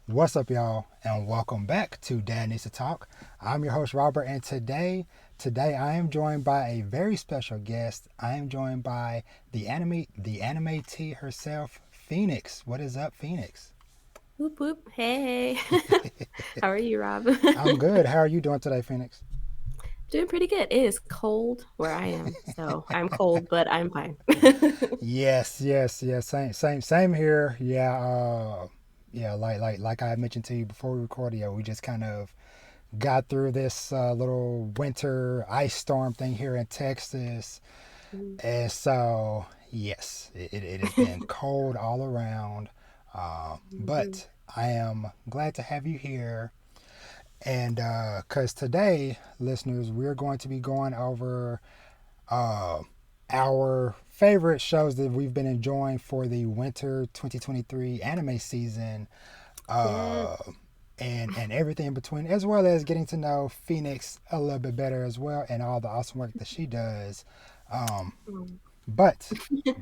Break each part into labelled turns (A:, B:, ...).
A: What's up, y'all, and welcome back to Dad Needs to Talk. I'm your host, Robert, and today I am joined by a very special guest. I am joined by the anime T herself, Phoenix. What is up, Phoenix?
B: Whoop whoop. Hey. How are you, Rob?
A: I'm good. How are you doing today, Phoenix?
B: Doing pretty good. It is cold where I am. So I'm cold, but I'm fine.
A: Yes. Same here. Yeah. Like I mentioned to you before we recorded. Yeah, we just kind of got through this little winter ice storm thing here in Texas.
B: Mm.
A: And so, yes, it has been cold all around.
B: Mhm.
A: But I am glad to have you here. And because today, listeners, we're going to be going over uh, our favorite shows that we've been enjoying for the winter 2023 anime season.
B: Yes.
A: Uh, and everything in between, as well as getting to know Phoenix a little bit better as well, and all the awesome work that she does. Um,
B: Um,
A: but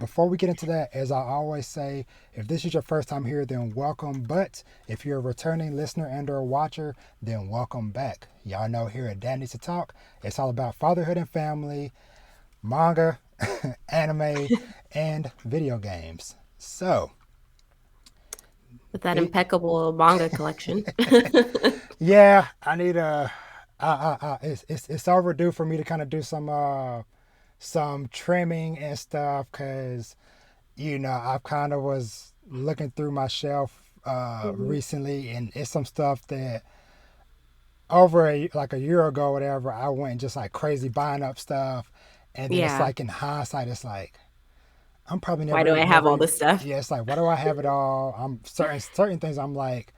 A: before we get into that, as I always say, if this is your first time here, then welcome. But if you're a returning listener and/or watcher, then welcome back. Y'all know here at Dad Needs to Talk, it's all about fatherhood and family, manga, anime, and video games. So,
B: with that
A: it,
B: impeccable manga collection.
A: yeah, I need a. It's overdue for me to kind of do some trimming and stuff because I kind of was looking through my shelf
B: Mhm.
A: recently, and it's some stuff that over like a year ago, whatever, I went and just like crazy buying up stuff, and then it's
B: Yeah.
A: like in hindsight, it's like I'm probably
B: Why do I have
A: never
B: all
A: even.
B: this stuff?
A: Yeah, it's like why do I have it all? I'm certain things. I'm like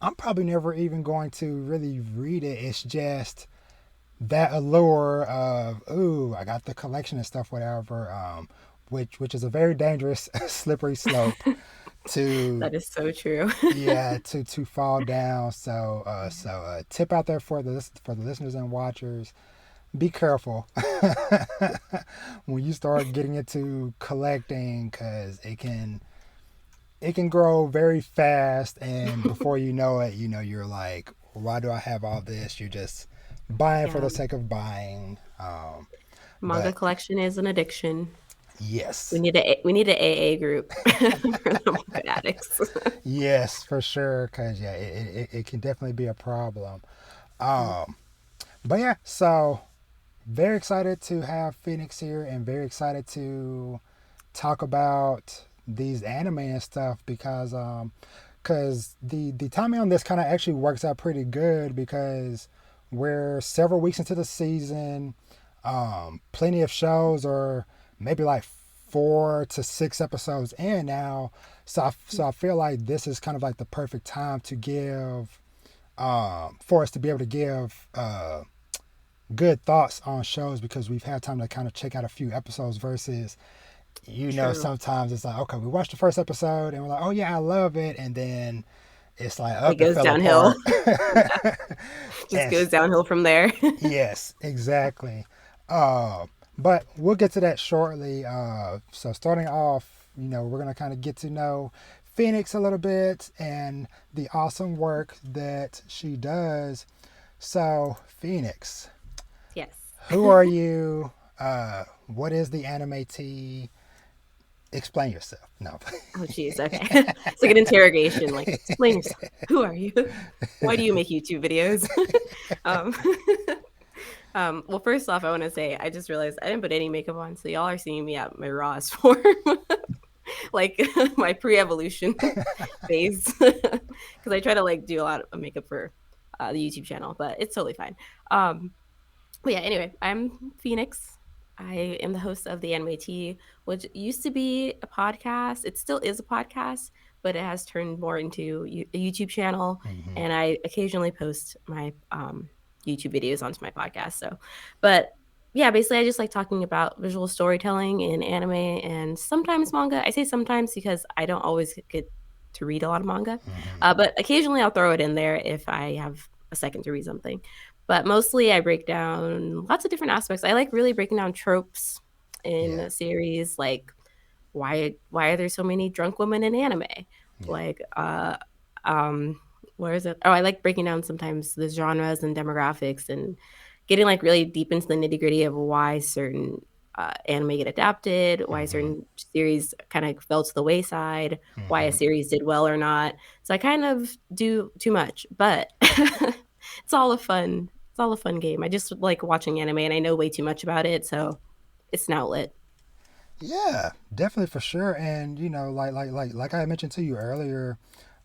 A: I'm probably never even going to really read it. It's just that allure of ooh, I got the collection and stuff, whatever. Which is a very dangerous, slippery slope to
B: That is so true.
A: to fall down. So tip out there for the listeners and watchers. Be careful when you start getting into collecting, because it can grow very fast, and before you know it, you're like, why do I have all this? You're just buying for
B: Yeah.
A: the sake of buying.
B: Manga
A: But
B: collection is an addiction. We
A: yes,
B: need a AA group for the manga addicts.
A: yes, for sure, because yeah, it can definitely be a problem. Um, but yeah, so very excited to have Phoenix here, and very excited to talk about these anime and stuff because the timing on this kind of actually works out pretty good because we're several weeks into the season, plenty of shows, or maybe like 4 to 6 episodes in now. So I feel like this is kind of like the perfect time to give for us to be able to give good thoughts on shows, because we've had time to kind of check out a few episodes versus
B: True.
A: sometimes it's like, okay, we watched the first episode and we're like, oh yeah, I love it, and then it's like,
B: It
A: up, it
B: goes
A: fell
B: downhill.
A: apart.
B: Yeah. Just
A: And
B: goes downhill from there.
A: yes, exactly. Uh, but we'll get to that shortly. So starting off, we're gonna kind of get to know Phoenix a little bit and the awesome work that she does. So Phoenix,
B: Yes.
A: who are you? What is the anime T? Explain yourself. No.
B: Oh, geez. Okay. It's like an interrogation. Like, explain yourself. Who are you? Why do you make YouTube videos? um, well, first off, I want to say I just realized I didn't put any makeup on, so y'all are seeing me at my rawest form, like my pre-evolution phase, because I try to like do a lot of makeup for the YouTube channel, but it's totally fine. Um, but yeah, anyway, I'm Phoenix. I am the host of the Anime Tea, which used to be a podcast. It still is a podcast, but it has turned more into a YouTube channel.
A: Hmm.
B: And I occasionally post my YouTube videos onto my podcast. So, but yeah, basically, I just like talking about visual storytelling in anime and sometimes manga. I say sometimes because I don't always get to read a lot of manga,
A: Hmm.
B: but occasionally I'll throw it in there if I have a second to read something. But mostly I break down lots of different aspects. I like really breaking down tropes in
A: Yeah.
B: a series, like why are there so many drunk women in anime?
A: Yeah.
B: Like um Where is it? Oh, I like breaking down sometimes the genres and demographics and getting like really deep into the nitty gritty of why certain anime get adapted, why
A: Hmm.
B: certain series kind of fell to the wayside, why a
A: Hmm.
B: series did well or not. So I kind of do too much, but it's all a fun. It's all a fun game. I just like watching anime, and I know way too much about it, so it's an outlet.
A: Yeah, definitely for sure. And like I mentioned to you earlier,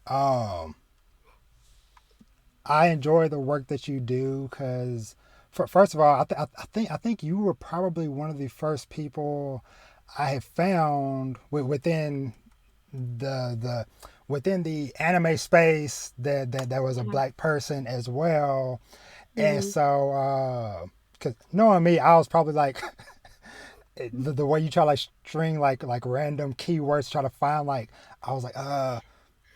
A: um, I enjoy the work that you do because, first of all, I think you were probably one of the first people I have found within the within the anime space that was a
B: Yeah.
A: black person as well. And
B: Hmm.
A: so, because knowing me, I was probably like the way you try to like string like random keywords, try to find like I was like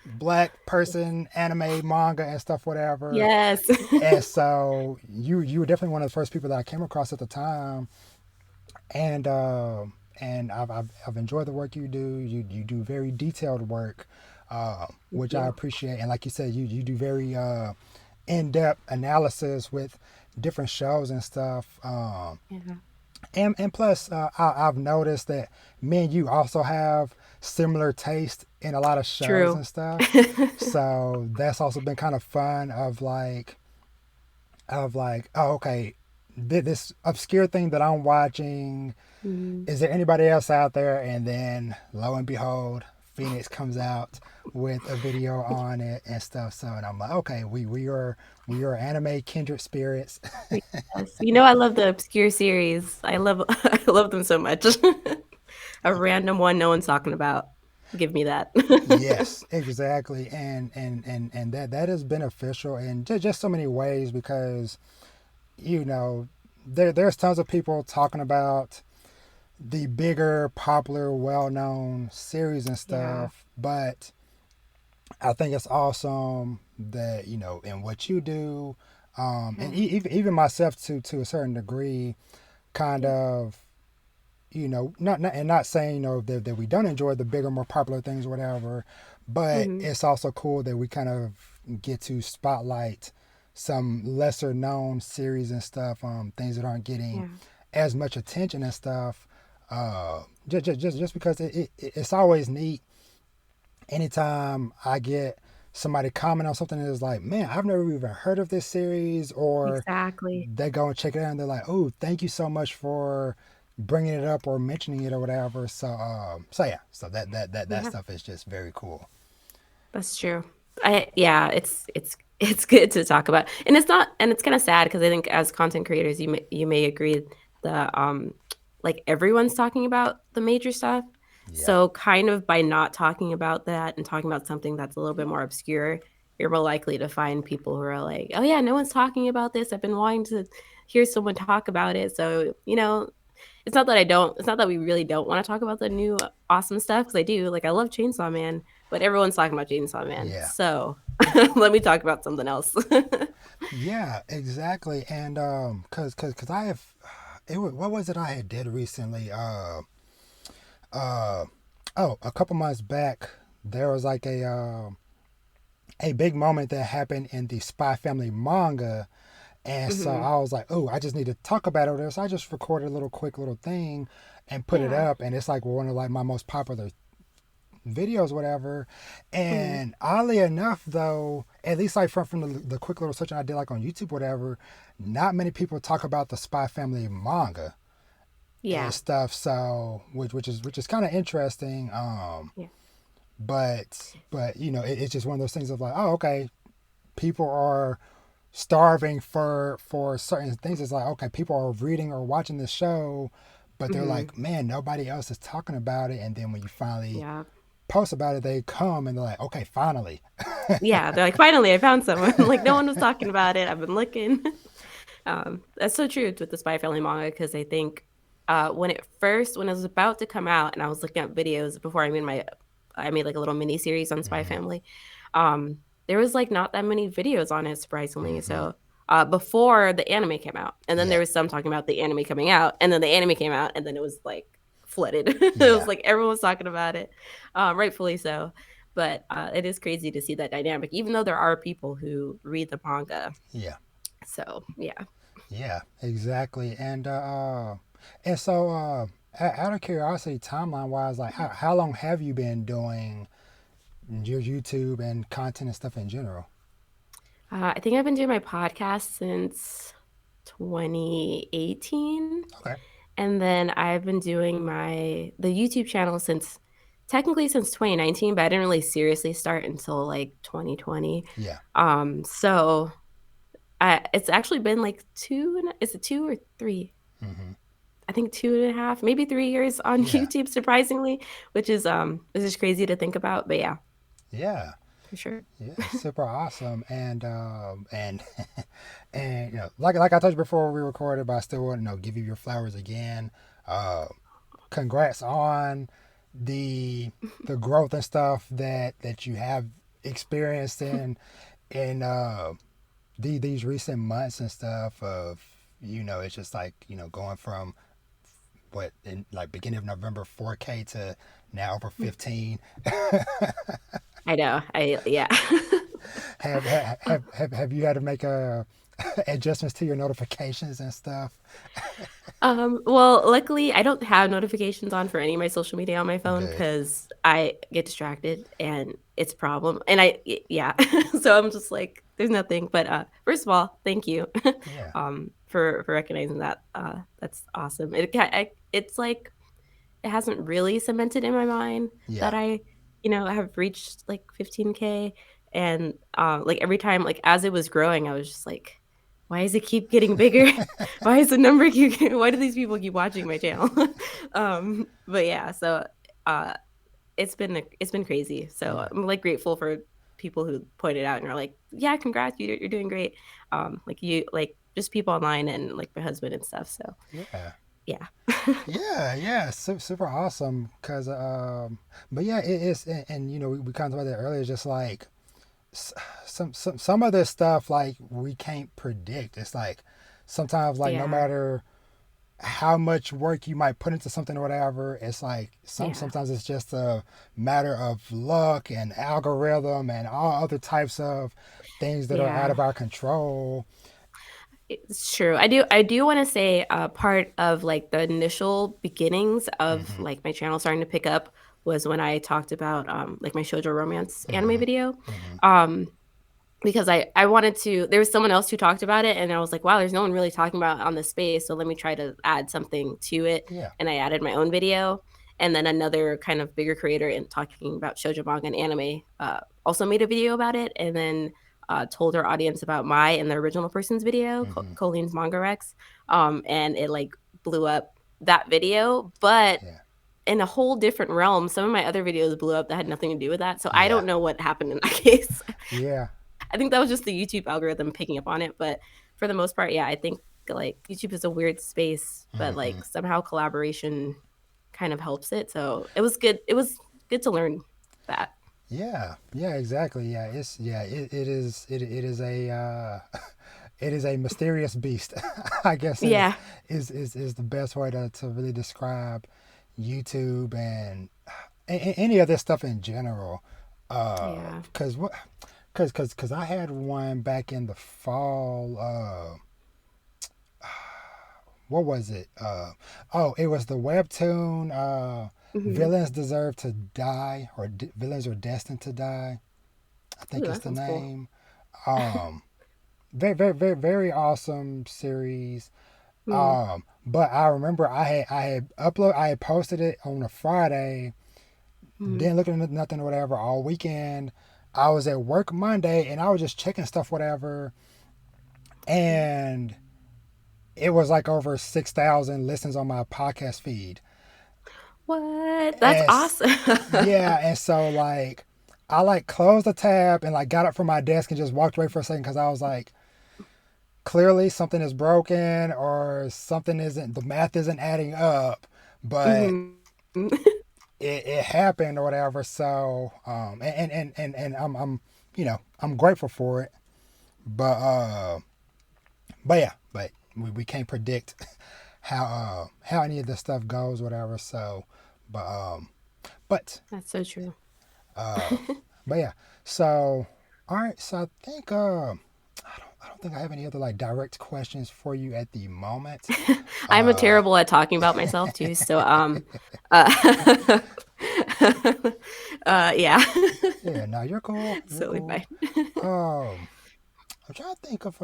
A: black person anime manga and stuff whatever.
B: Yes.
A: And so you were definitely one of the first people that I came across at the time, and I've enjoyed the work you do. You do very detailed work,
B: Thank
A: which I
B: you.
A: appreciate. And like you said, you do very in depth analysis with different shows and stuff.
B: Yeah.
A: And plus, I've noticed that me and you also have similar taste in a lot of shows
B: True.
A: and stuff. So that's also been kind of fun of like, oh, okay, this obscure thing that I'm watching,
B: Mhm.
A: is there anybody else out there? And then lo and behold, Phoenix comes out with a video on it and stuff. So, and I'm like, okay, we are anime kindred spirits.
B: Yes. You know I love the obscure series. I love I love them so much. A random one no one's talking about. Give me that.
A: Yes, exactly, and that is beneficial in just so many ways because you know there's tons of people talking about the bigger, popular, well-known series and
B: Yeah.
A: stuff, but I think it's awesome that in what you do, and
B: Yeah.
A: even myself to a certain degree, kind
B: Yeah.
A: of not saying that we don't enjoy the bigger, more popular things or whatever, but
B: Mhm.
A: it's also cool that we kind of get to spotlight some lesser known series and stuff, things that aren't getting
B: Yeah.
A: as much attention and stuff. Just because it's always neat anytime I get somebody comment on something that's like, man, I've never even heard of this series, or
B: Exactly.
A: they go and check it out and they're like, oh, thank you so much for bringing it up or mentioning it or whatever. So yeah, so that
B: Yeah.
A: stuff is just very cool.
B: That's true. I yeah, it's good to talk about. And it's not and it's kinda sad because I think as content creators, you may agree that, like, everyone's talking about the major stuff.
A: Yeah,
B: So, kind of by not talking about that and talking about something that's a little bit more obscure, you're more likely to find people who are like, "Oh, yeah, no one's talking about this. I've been wanting to hear someone talk about it." So, it's not that we really don't wanna talk about the new awesome stuff because I do, like, I love Chainsaw Man, but everyone's talking about Chainsaw Man,
A: yeah,
B: so let me talk about something else.
A: yeah, exactly. And cause I have what was it I had did recently? Uh, oh, a couple months back, there was like a big moment that happened in the Spy Family manga. And so
B: Mhm.
A: I was like, oh, I just need to talk about it. So I just recorded a little quick little thing and put it
B: Yeah.
A: up. And it's like one of like my most popular videos, whatever.
B: Mhm.
A: And oddly enough, though, at least like from the quick little search I did like on YouTube, whatever, not many people talk about the Spy Family manga and
B: Yeah.
A: stuff. So which is kind of interesting.
B: Yeah.
A: But it's just one of those things of like, oh, okay, people are starving for certain things. It's like, okay, people are reading or watching this show, but they're
B: Mhm.
A: like, man, nobody else is talking about it. And then when you finally
B: Yeah.
A: post about it, they come and they're like, okay, finally.
B: Yeah, they're like, "Finally, I found someone." Like, no one was talking about it, I've been looking. That's so true with the Spy Family manga because I think, when it was about to come out and I was looking at videos before I made, like, a little mini series on Spy
A: Mm-hmm.
B: Family, there was, like, not that many videos on it, surprisingly,
A: Mm-hmm.
B: so, before the anime came out, and then
A: Yeah.
B: there was some talking about the anime coming out, and then the anime came out, and then it was, like, flooded. It was
A: Yeah.
B: like everyone was talking about it, rightfully so. But it is crazy to see that dynamic, even though there are people who read the manga.
A: Yeah.
B: So yeah.
A: Yeah, exactly. And so out of curiosity, timeline wise, like how long have you been doing your YouTube and content and stuff in general?
B: I think I've been doing my podcast since 2018.
A: Okay.
B: And then I've been doing the YouTube channel since technically since 2019, but I didn't really seriously start until like 2020.
A: Yeah.
B: So it's actually been like is it 2 or 3?
A: Hmm.
B: I think 2.5, maybe 3 years on
A: Yeah.
B: YouTube, surprisingly, which is crazy to think about. But yeah,
A: Yeah.
B: for sure.
A: Yeah. Super awesome. And and like I told you before we recorded, but I still want to give you your flowers again. Uh, Congrats on the the growth and stuff that you have experienced in these recent months and stuff of it's just like going from what in like beginning of November 4K to now over 15.
B: I know. Yeah.
A: Have you had to make adjustments to your notifications and stuff?
B: Well, luckily, I don't have notifications on for any of my social media on my phone
A: Good.
B: because I get distracted and it's a problem. And yeah, so I'm just like, there's nothing. But first of all, thank you,
A: Yeah.
B: for recognizing that. That's awesome. It's like it hasn't really cemented in my mind
A: Yeah.
B: that have reached like 15K. And like every time, like as it was growing, I was just like, why does it keep getting bigger? Why is the number why do these people keep watching my channel? But yeah, so uh it's been crazy. So
A: Yeah.
B: I'm like grateful for people who pointed out and are like, yeah, congrats, you're doing great. Like you like just people online and like my husband and stuff. So
A: Yeah.
B: yeah.
A: Yeah, yeah, super awesome. But yeah, it is, and we kind of talked about that earlier. It's just like some of this stuff, like we can't predict. It's like sometimes, like no
B: Yeah.
A: matter how much work you might put into something or whatever, it's like
B: Yeah.
A: sometimes it's just a matter of luck and algorithm and all other types of things that are out
B: Yeah.
A: of our control.
B: It's true. I do want to say part of like the initial beginnings of
A: Mm-hmm.
B: like my channel starting to pick up was when I talked about like my shoujo romance anime
A: Mm-hmm.
B: video.
A: Mm-hmm.
B: Um because I wanted to there was someone else who talked about it and I was like, wow, there's no one really talking about it on this space, so let me try to add something to it.
A: Yeah.
B: And I added my own video. And then another kind of bigger creator in talking about shoujo manga and anime also made a video about it and then told her audience about my and the original person's video,
A: Mm-hmm.
B: Colleen's Manga Rex. And it like blew up that video. But
A: Yeah.
B: in a whole different realm, some of my other videos blew up that had nothing to do with that. So I
A: Yeah.
B: don't know what happened in that case.
A: Yeah.
B: I think that was just the YouTube algorithm picking up on it. But for the most part, yeah, I think like YouTube is a weird space, but
A: Mm-hmm.
B: like somehow collaboration kind of helps it. So it was good. It was good to learn that.
A: Yeah, yeah, exactly. It is a it is a mysterious beast. I guess
B: Yeah.
A: is the best way to really describe YouTube and any of this stuff in general.
B: Yeah.
A: Because what because I had one back in the fall. What was it? Oh, it was the webtoon.
B: Hmm.
A: Villains deserve to die, or villains are destined to die. I
B: Ooh,
A: think is
B: that
A: the
B: sounds cool.
A: name. Um, very awesome series.
B: Mm.
A: But I remember I had posted it on a Friday.
B: Mm.
A: Didn't look at nothing or whatever all weekend. I was at work Monday and I was just checking stuff whatever, and it was like over 6,000 listens on my podcast feed.
B: What? That's
A: As
B: awesome.
A: Yeah, and so like I like closed the tab and like got up from my desk and just walked away for a second because I was like, clearly something is broken or something isn't the math isn't adding up, but
B: Hmm.
A: it happened or whatever. So and I'm I'm grateful for it, but but yeah, but we can't predict how any of this stuff goes, whatever. So but but
B: That's so true.
A: Uh, but yeah, so all right, so I think I don't think I have any other like direct questions for you at the moment.
B: I'm a
A: Uh,
B: terrible at talking about myself too. So uh, yeah,
A: yeah, no, you're cool. You're
B: totally
A: cool.
B: fine.
A: I'm trying to think of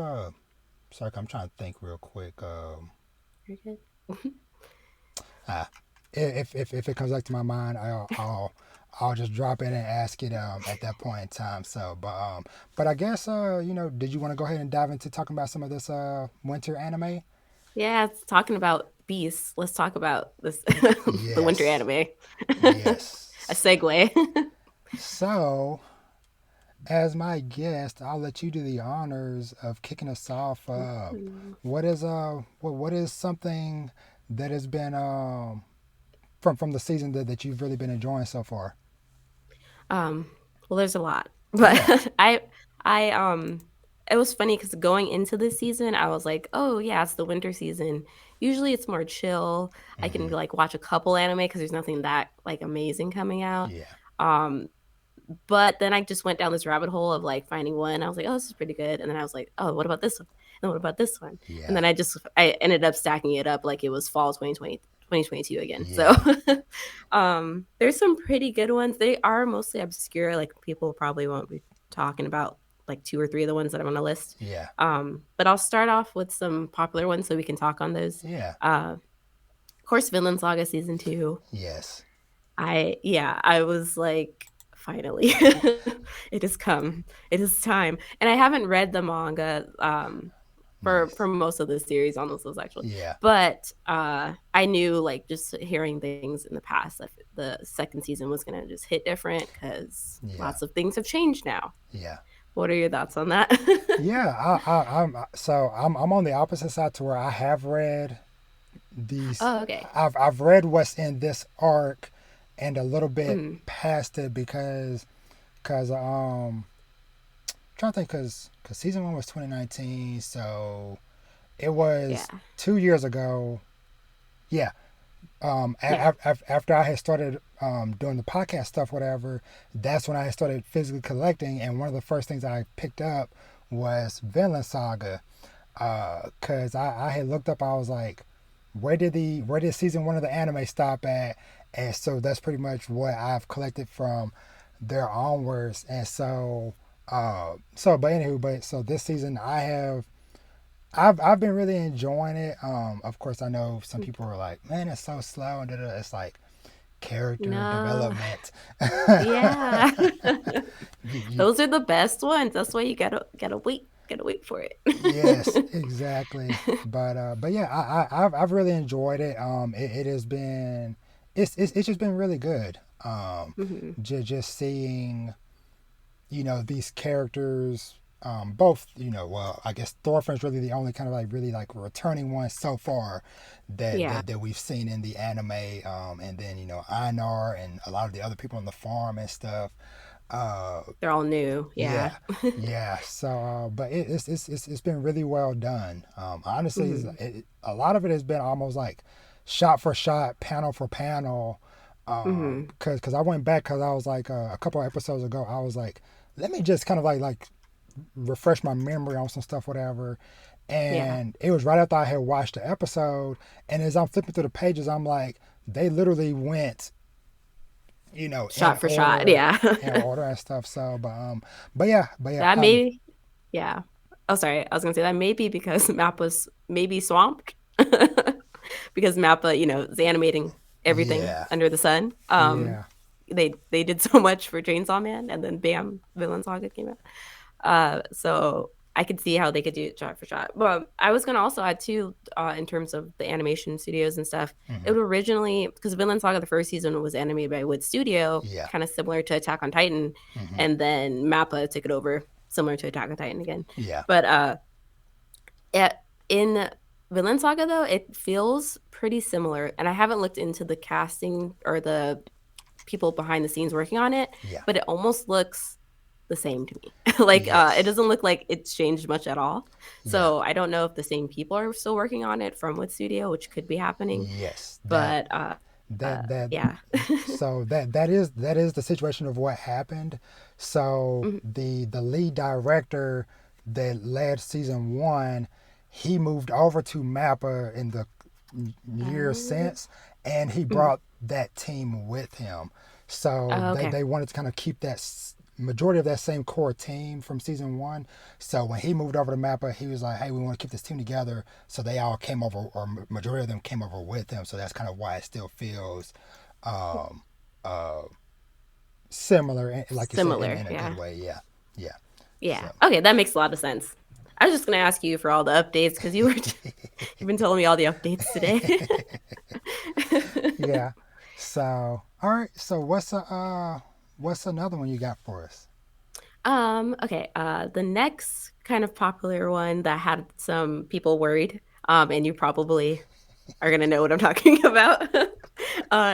A: sorry, I'm trying to think real quick.
B: Very good.
A: Uh, if it comes back to my mind, I'll just drop in and ask it at that point in time. So, but I guess did you want to go ahead and dive into talking about some of this winter anime?
B: Yeah, it's talking about beasts. Let's talk about this the winter
A: Yes,
B: anime. A
A: yes.
B: segue.
A: So, as my guest, I'll let you do the honors of kicking us off. What is something that has been from the season that you've really been enjoying so far?
B: Um, well, there's a lot, but
A: Yeah.
B: I it was funny because going into this season, I was like, oh yeah, it's the winter season. Usually it's more chill. I can
A: Hmm.
B: like watch a couple anime because there's nothing that like amazing coming out.
A: Yeah.
B: Um, but then I just went down this rabbit hole of like finding one. I was like, oh, this is pretty good. And then I was like, oh, what about this one? And what about this one? And
A: Yeah.
B: then I ended up stacking it up like it was fall 2022 again. So
A: Yeah.
B: there's some pretty good ones. They are mostly obscure. Like people probably won't be talking about like two or three of the ones that I'm on a list.
A: Yeah.
B: But I'll start off with some popular ones so we can talk on those.
A: Yeah.
B: Of course, Vinland Saga season 2.
A: Yes.
B: I was like, finally, it has come. It is time. And I haven't read the manga for
A: Nice.
B: most of the series, almost those actually.
A: Yeah.
B: But I knew like just hearing things in the past that the second season was gonna just hit different because
A: Yeah.
B: lots of things have changed now.
A: Yeah.
B: What are your thoughts on that?
A: Yeah. I'm on the opposite side to where I have read these.
B: Oh, okay.
A: I've read what's in this arc and a little bit
B: Mm,
A: past it because trying to think because season one was 2019, so it
B: yeah.
A: was 2 years ago. Yeah.
B: Yeah.
A: After I had started doing the podcast stuff, whatever, that's when I had started physically collecting. And one of the first things I picked up was Vinland Saga. Cause I had looked up, I was like, where did season one of the anime stop at? And so that's pretty much what I've collected from there onwards. And but anywho, but so this season I've been really enjoying it. Of course, I know some people are like, "Man, it's so slow," and da-da. It's like character
B: No.
A: development.
B: Yeah.
A: You,
B: Those are the best ones. That's why you gotta wait for it.
A: yes, exactly. But yeah, I've really enjoyed it. It has been it's just been really good.
B: Mhm.
A: Just seeing these characters both well I guess Thorfinn's really the only kind of like really like returning one so far
B: Yeah,
A: that we've seen in the anime, and then Einar and a lot of the other people on the farm and stuff. uh
B: they're all new. Yeah.
A: yeah, yeah. So but it's been really well done. Honestly,
B: Mhm.
A: a lot of it has been almost like shot for shot, panel for panel.
B: Mhm.
A: Because I went back because I was like a couple of episodes ago I was like, let me just kind of like refresh my memory on some stuff, whatever.
B: Yeah.
A: And it was right after I had watched the episode, and as I'm flipping through the pages, I'm like, they literally went,
B: Shot for shot. Yeah.
A: in order and stuff. So, but yeah,
B: That may yeah. Oh, sorry. I was gonna say that may be because Map was maybe swamped because Mappa, is animating everything
A: yeah,
B: under the sun.
A: yeah,
B: They did so much for Chainsaw Man, and then bam, Villain Saga came out. So I could see how they could do it shot for shot. But I was gonna also add too, in terms of the animation studios and stuff. It
A: hmm,
B: would originally because Vinland Saga the first season was animated by Wood Studio,
A: yeah,
B: kind of similar to Attack on Titan,
A: hmm,
B: and then Mappa took it over, similar to Attack on Titan again.
A: yeah,
B: But it, in Vinland Saga though, it feels pretty similar, and I haven't looked into the casting or the people behind the scenes working on it,
A: yeah,
B: but it almost looks the same to me. Like it
A: yes,
B: doesn't look like it's changed much at all.
A: yeah,
B: So I don't know if the same people are still working on it from Wood Studio, which could be happening.
A: yes.
B: But
A: that that
B: Yeah.
A: so that is the situation of what happened. So
B: Mhm.
A: the lead director that led season one, he moved over to Mappa in the years
B: Oh,
A: since, and he
B: mhm.
A: brought that team with him. So
B: Oh,
A: they
B: okay.
A: they wanted to kind of keep that majority of that same core team from season one. So when he moved over to Mappa, he was like, "Hey, we want to keep this team together." So they all came over, or majority of them came over with him. So that's kind of why it still feels um, uh, similar, like you said,
B: Similar.
A: in a good
B: Yeah.
A: way. Yeah, yeah.
B: Yeah.
A: So
B: Okay, that makes a lot of sense. I was just gonna ask you for all the updates because you've been telling me all the updates today.
A: yeah. So all right. So what's another one you got for us?
B: Okay, the next kind of popular one that had some people worried, and you probably are gonna know what I'm talking about,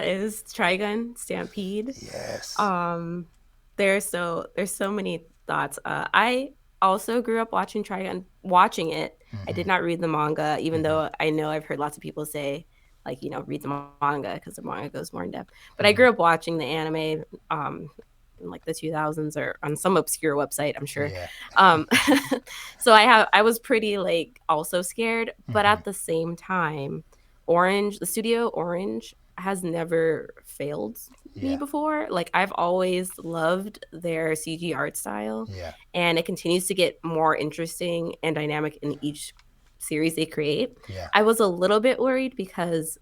B: is Trigun Stampede.
A: Yes.
B: Um, there's so many thoughts. I also grew up watching it. I
A: Mm-hmm.
B: did not read the manga, even
A: Mm-hmm.
B: though I know I've heard lots of people say, like, read the manga because the manga goes more in depth. But I
A: Mm-hmm.
B: grew up watching the anime, in like the 2000s or on some obscure website, I'm sure.
A: Yeah.
B: Um, so I was pretty like also scared, but
A: Mm-hmm.
B: at the same time, the studio Orange has never failed me
A: Yeah.
B: before. Like I've always loved their CG art style,
A: Yeah.
B: and it continues to get more interesting and dynamic in each series they create.
A: Yeah.
B: I was a little bit worried because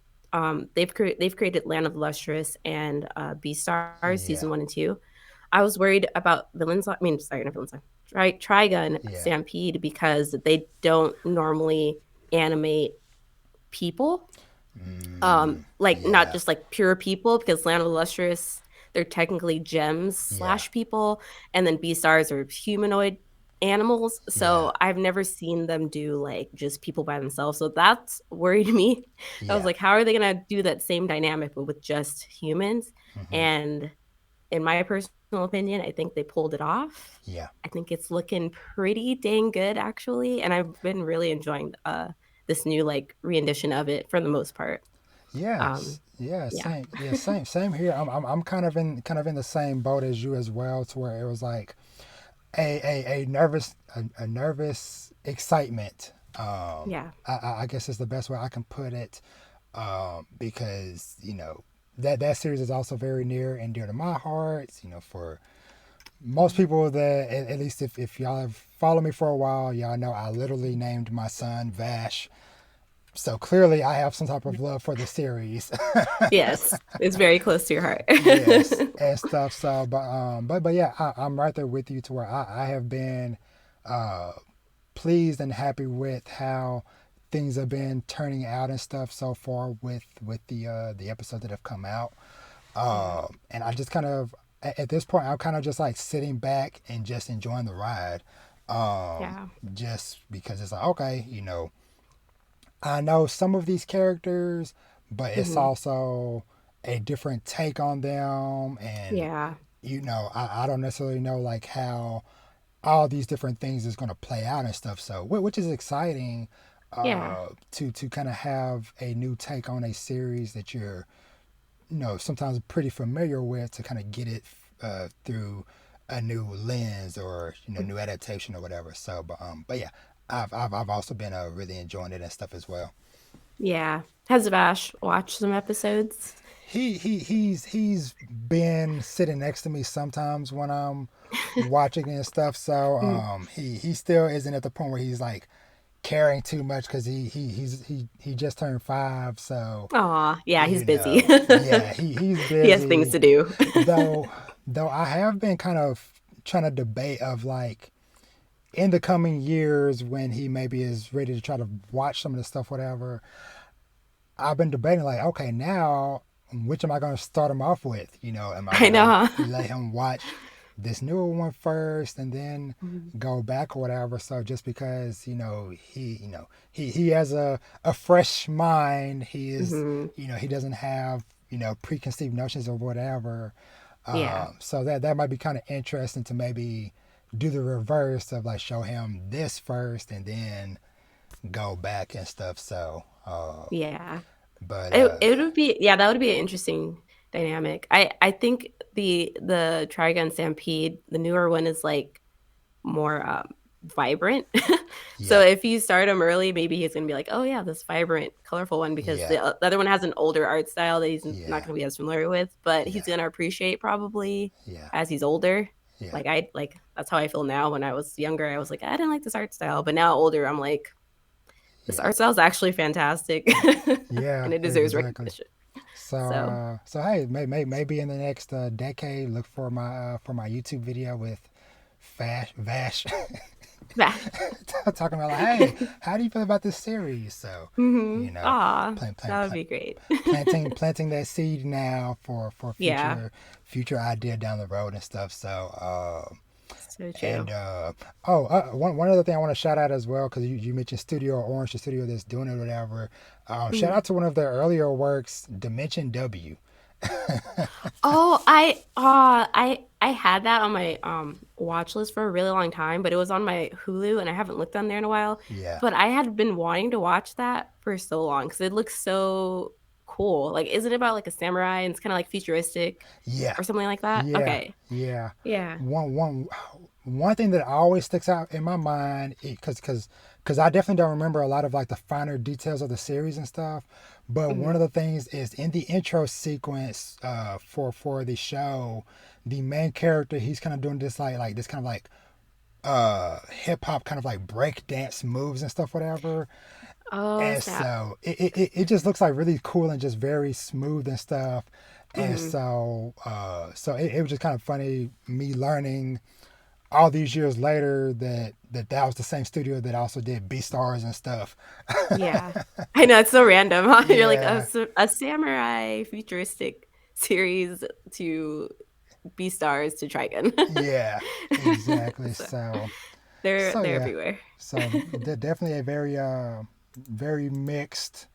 B: they've created Land of Lustrous and Beastars
A: Yeah.
B: season 1 and 2. I was worried about I mean, sorry, not Villains. Trigun
A: Yeah.
B: Stampede because they don't normally animate people, like not
A: Yeah.
B: just like pure people, because Land of the Lustrous, they're technically gems
A: Yeah.
B: slash people, and then Beastars are humanoid animals.
A: Yeah.
B: So I've never seen them do like just people by themselves. So that's worried me. I was
A: Yeah.
B: like, how are they gonna do that same dynamic but with just humans?
A: Mm-hmm.
B: And in my personal opinion, I think they pulled it off.
A: Yeah.
B: I think it's looking pretty dang good actually, and I've been really enjoying this new like rendition of it for the most part.
A: Yes.
B: Um,
A: Yeah.
B: yeah.
A: Same. Yeah. Same. Same here. I'm kind of in the same boat as you as well, to where it was like a nervous excitement.
B: Yeah.
A: I guess is the best way I can put it. Because that series is also very near and dear to my heart. For most people that at least if y'all have followed me for a while, y'all know I literally named my son Vash. So clearly I have some type of love for the series.
B: Yes, it's very close to your heart.
A: Yes, and stuff. So, but yeah, I'm right there with you, to where I have been uh, pleased and happy with how things have been turning out and stuff so far with the episodes that have come out.
B: Yeah.
A: And I just kind of at this point I'm kind of just like sitting back and just enjoying the ride.
B: Yeah.
A: Just because it's like, okay, I know some of these characters, but it's
B: Mhm.
A: also a different take on them, and
B: Yeah.
A: I don't necessarily know like how all these different things is going to play out and stuff. So which is exciting,
B: Yeah.
A: to kind of have a new take on a series that you're sometimes pretty familiar with, to kind of get it through a new lens, or new adaptation or whatever. So but yeah, I've also been really enjoying it and stuff as well.
B: Yeah. Has Vash watched some episodes?
A: He's been sitting next to me sometimes when I'm watching and stuff. So
B: Mhm.
A: he still isn't at the point where he's like caring too much, because he just turned 5. So
B: Aw, yeah, he's busy.
A: yeah, he's
B: He has things
A: busy.
B: to do.
A: though though I have been kind of trying to debate of like, in the coming years, when he maybe is ready to try to watch some of the stuff, whatever, I've been debating like, okay, now which am I going to start him off with? Am I
B: I
A: going to
B: know, huh?
A: let him watch this newer one first and then
B: Mhm.
A: go back or whatever? So just because he has a fresh mind, he is
B: Mhm.
A: he doesn't have preconceived notions or whatever.
B: Yeah.
A: So that might be kind of interesting to maybe do the reverse of like, show him this first and then go back and stuff. So
B: Yeah.
A: But
B: It would be, yeah, that would be an interesting dynamic. I think the Trigun Stampede, the newer one, is like more vibrant. So
A: yeah,
B: if you start him early, maybe he's gonna be like, oh yeah, this vibrant, colorful one, because
A: yeah,
B: the other one has an older art style that he's not
A: yeah,
B: gonna be as familiar with, but
A: yeah,
B: he's gonna appreciate probably
A: yeah,
B: as he's older.
A: yeah,
B: Like that's how I feel now. When I was younger, I was like, I didn't like this art style, but now older, I'm like, this
A: yeah,
B: art style is actually fantastic,
A: yeah,
B: and it deserves
A: exactly.
B: recognition.
A: So,
B: So
A: so hey, maybe in the next decade, look for my YouTube video with Vash
B: that.
A: talking about like, hey, how do you feel about this series? So,
B: Mm-hmm.
A: you know,
B: Aw,
A: plant, plant,
B: that would
A: plant,
B: be great.
A: planting that seed now for
B: Yeah,
A: future idea down the road and stuff. So,
B: so true.
A: and one other thing I want to shout out as well, because you mentioned Studio Orange, the studio that's doing it, or whatever. Shout
B: Mhm.
A: out to one of their earlier works, Dimension W.
B: Oh, I had that on my watch list for a really long time, but it was on my Hulu and I haven't looked on there in a while.
A: Yeah,
B: But I had been wanting to watch that for so long because it looks so cool. Like, isn't it about like a samurai and it's kind of like futuristic
A: yeah,
B: or something like that?
A: yeah,
B: Okay.
A: yeah.
B: Yeah.
A: One thing that always sticks out in my mind, because I definitely don't remember a lot of like the finer details of the series and stuff. But one
B: Hmm.
A: of the things is in the intro sequence for the show, the main character, he's kind of doing this like this kind of like hip hop kind of like break dance moves and stuff, whatever.
B: Oh,
A: And
B: snap.
A: so it just looks like really cool and just very smooth and stuff. And
B: Hmm.
A: so it was just kind of funny me learning all these years later that was the same studio that also did Beastars and stuff.
B: Yeah. I know, it's so random, huh? You're like
A: Yeah,
B: a samurai futuristic series to Beastars to Trigun.
A: yeah, exactly.
B: So they're
A: Yeah,
B: everywhere.
A: so definitely a very mixed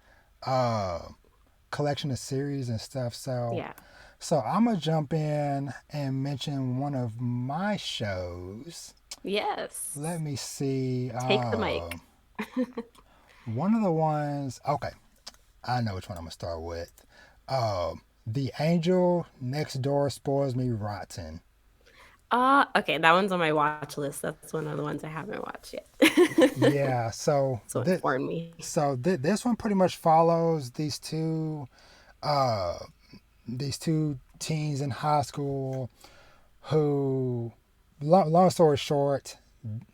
A: uh collection of series and stuff. So
B: Yeah.
A: I'm gonna jump in and mention one of my shows. Let
B: Yes.
A: me see.
B: Take the mic.
A: One of the ones. Okay, I know which one I'm gonna start with. The Angel Next Door Spoils Me Rotten.
B: Okay, that one's on my watch list. That's one of the ones I haven't watched yet.
A: Yeah, so
B: So inform me.
A: this one pretty much follows uh these two teens in high school who, long story short,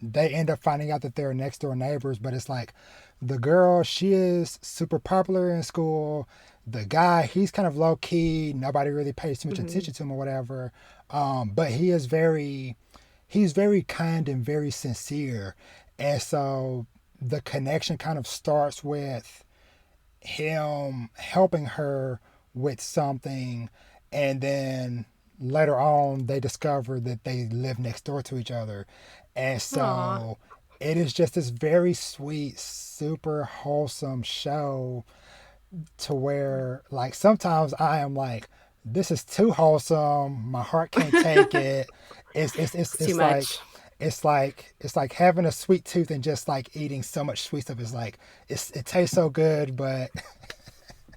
A: they end up finding out that they're next door neighbors, but it's like the girl, she is super popular in school. The guy, he's kind of low key. Nobody really pays too much
B: Hmm.
A: attention to him or whatever. But he's very kind and very sincere. And so the connection kind of starts with him helping her with something, and then later on they discover that they live next door to each other. And
B: Aw.
A: so it is just this very sweet, super wholesome show, to where like sometimes I am like, this is too wholesome, my heart can't take it.
B: It's too
A: It's like
B: much.
A: it's like having a sweet tooth and just like eating so much sweet stuff. It's like it tastes so good, but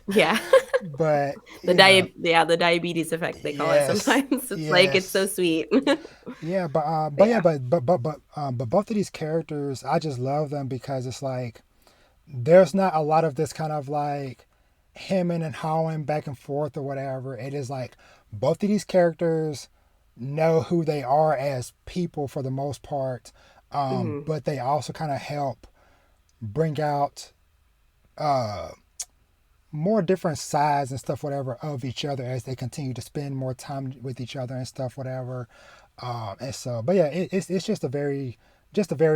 B: Yeah.
A: but you know,
B: The diabetes effect they call it
A: yes,
B: sometimes. It's like it's so
A: yes,
B: sweet.
A: yeah,
B: But
A: but yeah,
B: yeah.
A: but both of these characters, I just love them because it's like there's not a lot of this kind of like hemming and hawing back and forth or whatever. It is like both of these characters know who they are as people for the most part,
B: Hmm.
A: but they also kind of help bring out uh, more different sides and stuff, whatever, of each other as they continue to spend more time with each other and stuff, whatever. And so, but yeah, it's just a very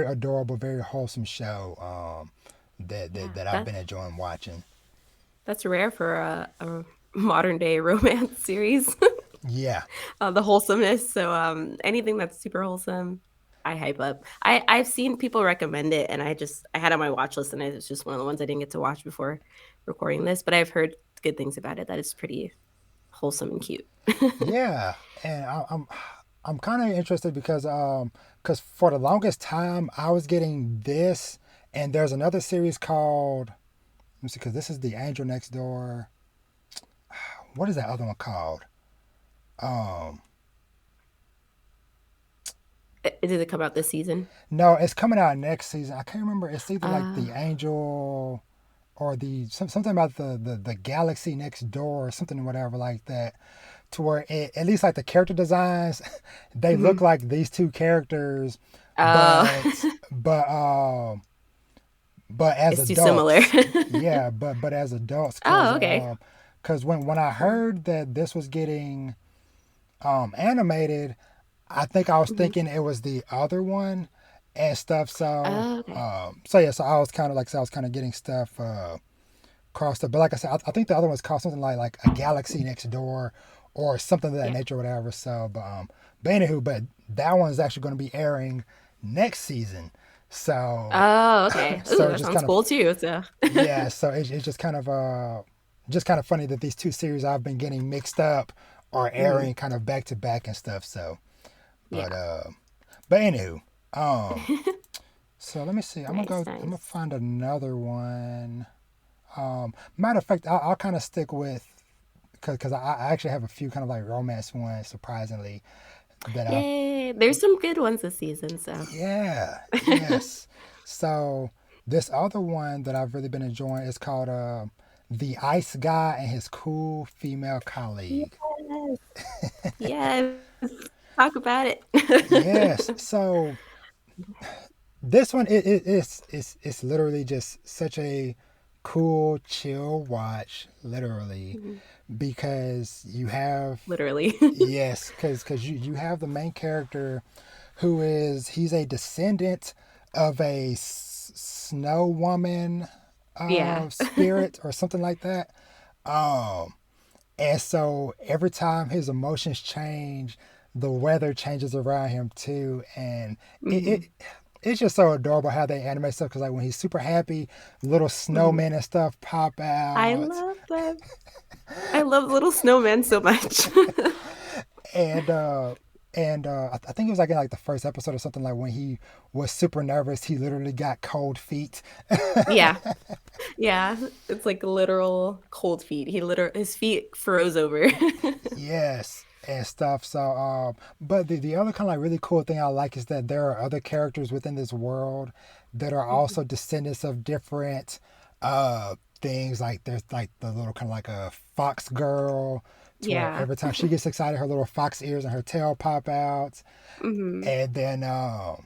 A: adorable, very wholesome show
B: Yeah.
A: that I've been enjoying watching.
B: That's rare for a modern day romance series.
A: Yeah,
B: The wholesomeness. So anything that's super wholesome, I hype up. I've seen people recommend it, and I had it on my watch list, and it's just one of the ones I didn't get to watch before recording this. But I've heard good things about it. That it's pretty wholesome and cute.
A: yeah, and I'm kind of interested because for the longest time I was getting this, and there's another series called Let me see, because this is the Angel Next Door. What is that other one called? Um,
B: Did it come out this season?
A: no, it's coming out next season. I can't remember. It's either like
B: Uh,
A: the Angel or something about the galaxy next door or something whatever like that. To where at least like the character designs, they look
B: mhm.
A: like these two characters,
B: Oh,
A: but as
B: it's too similar.
A: adults. Yeah, but as adults,
B: Oh, okay.
A: cause when I heard that this was getting animated, I think I was
B: Hmm.
A: thinking it was the other one and stuff.
B: Oh, okay.
A: So yeah, so I was kind of like, so I was kind of getting stuff crossed up. But like I said, I think the other one's called something like a Galaxy Next Door or something of that
B: Yeah.
A: nature, or whatever. So, but anywho, but that one's actually going to be airing next season. So,
B: Oh, okay. Ooh,
A: so it
B: that
A: just
B: sounds
A: kind of,
B: cool too. So,
A: yeah. So it's just kind of funny that these two series I've been getting mixed up are
B: mhm.
A: airing kind of back to back and stuff. So, but
B: Yeah.
A: uh, but anywho, um, so let me see. I'm gonna go.
B: Nice,
A: I'm gonna
B: nice.
A: find another one. Matter of fact, I'll kind of stick with because I actually have a few kind of like romance ones surprisingly that I've
B: Yay! There's some good ones this season. So,
A: yeah, yes. So this other one that I've really been enjoying is called The Ice Guy and His Cool Female Colleague.
B: yes, yes. Talk about it.
A: Yes. So this one it's literally just such a cool chill watch literally
B: Mhm.
A: because you have
B: Literally.
A: yes because you have the main character who is he's a descendant of a snow woman
B: Yeah.
A: spirit or something like that. Um, and so every time his emotions change, the weather changes around him too, and it.
B: Hmm.
A: It's just so adorable how they animate stuff because like when he's super happy, little
B: Hmm.
A: snowmen and stuff pop
B: I
A: out,
B: love them. I love little snowmen so much.
A: and I think it was like in like the first episode or something like when he was super nervous, he literally got cold feet.
B: Yeah. Yeah. It's like literal cold feet. His feet froze over.
A: Yes, and stuff. So, but the other kind of like really cool thing I like is that there are other characters within this world that are
B: Mhm.
A: also descendants of different things. Like there's like the little kind of like a fox girl, to where
B: Yeah.
A: every time she gets excited, her little fox ears and her tail pop out,
B: Hmm.
A: and then uh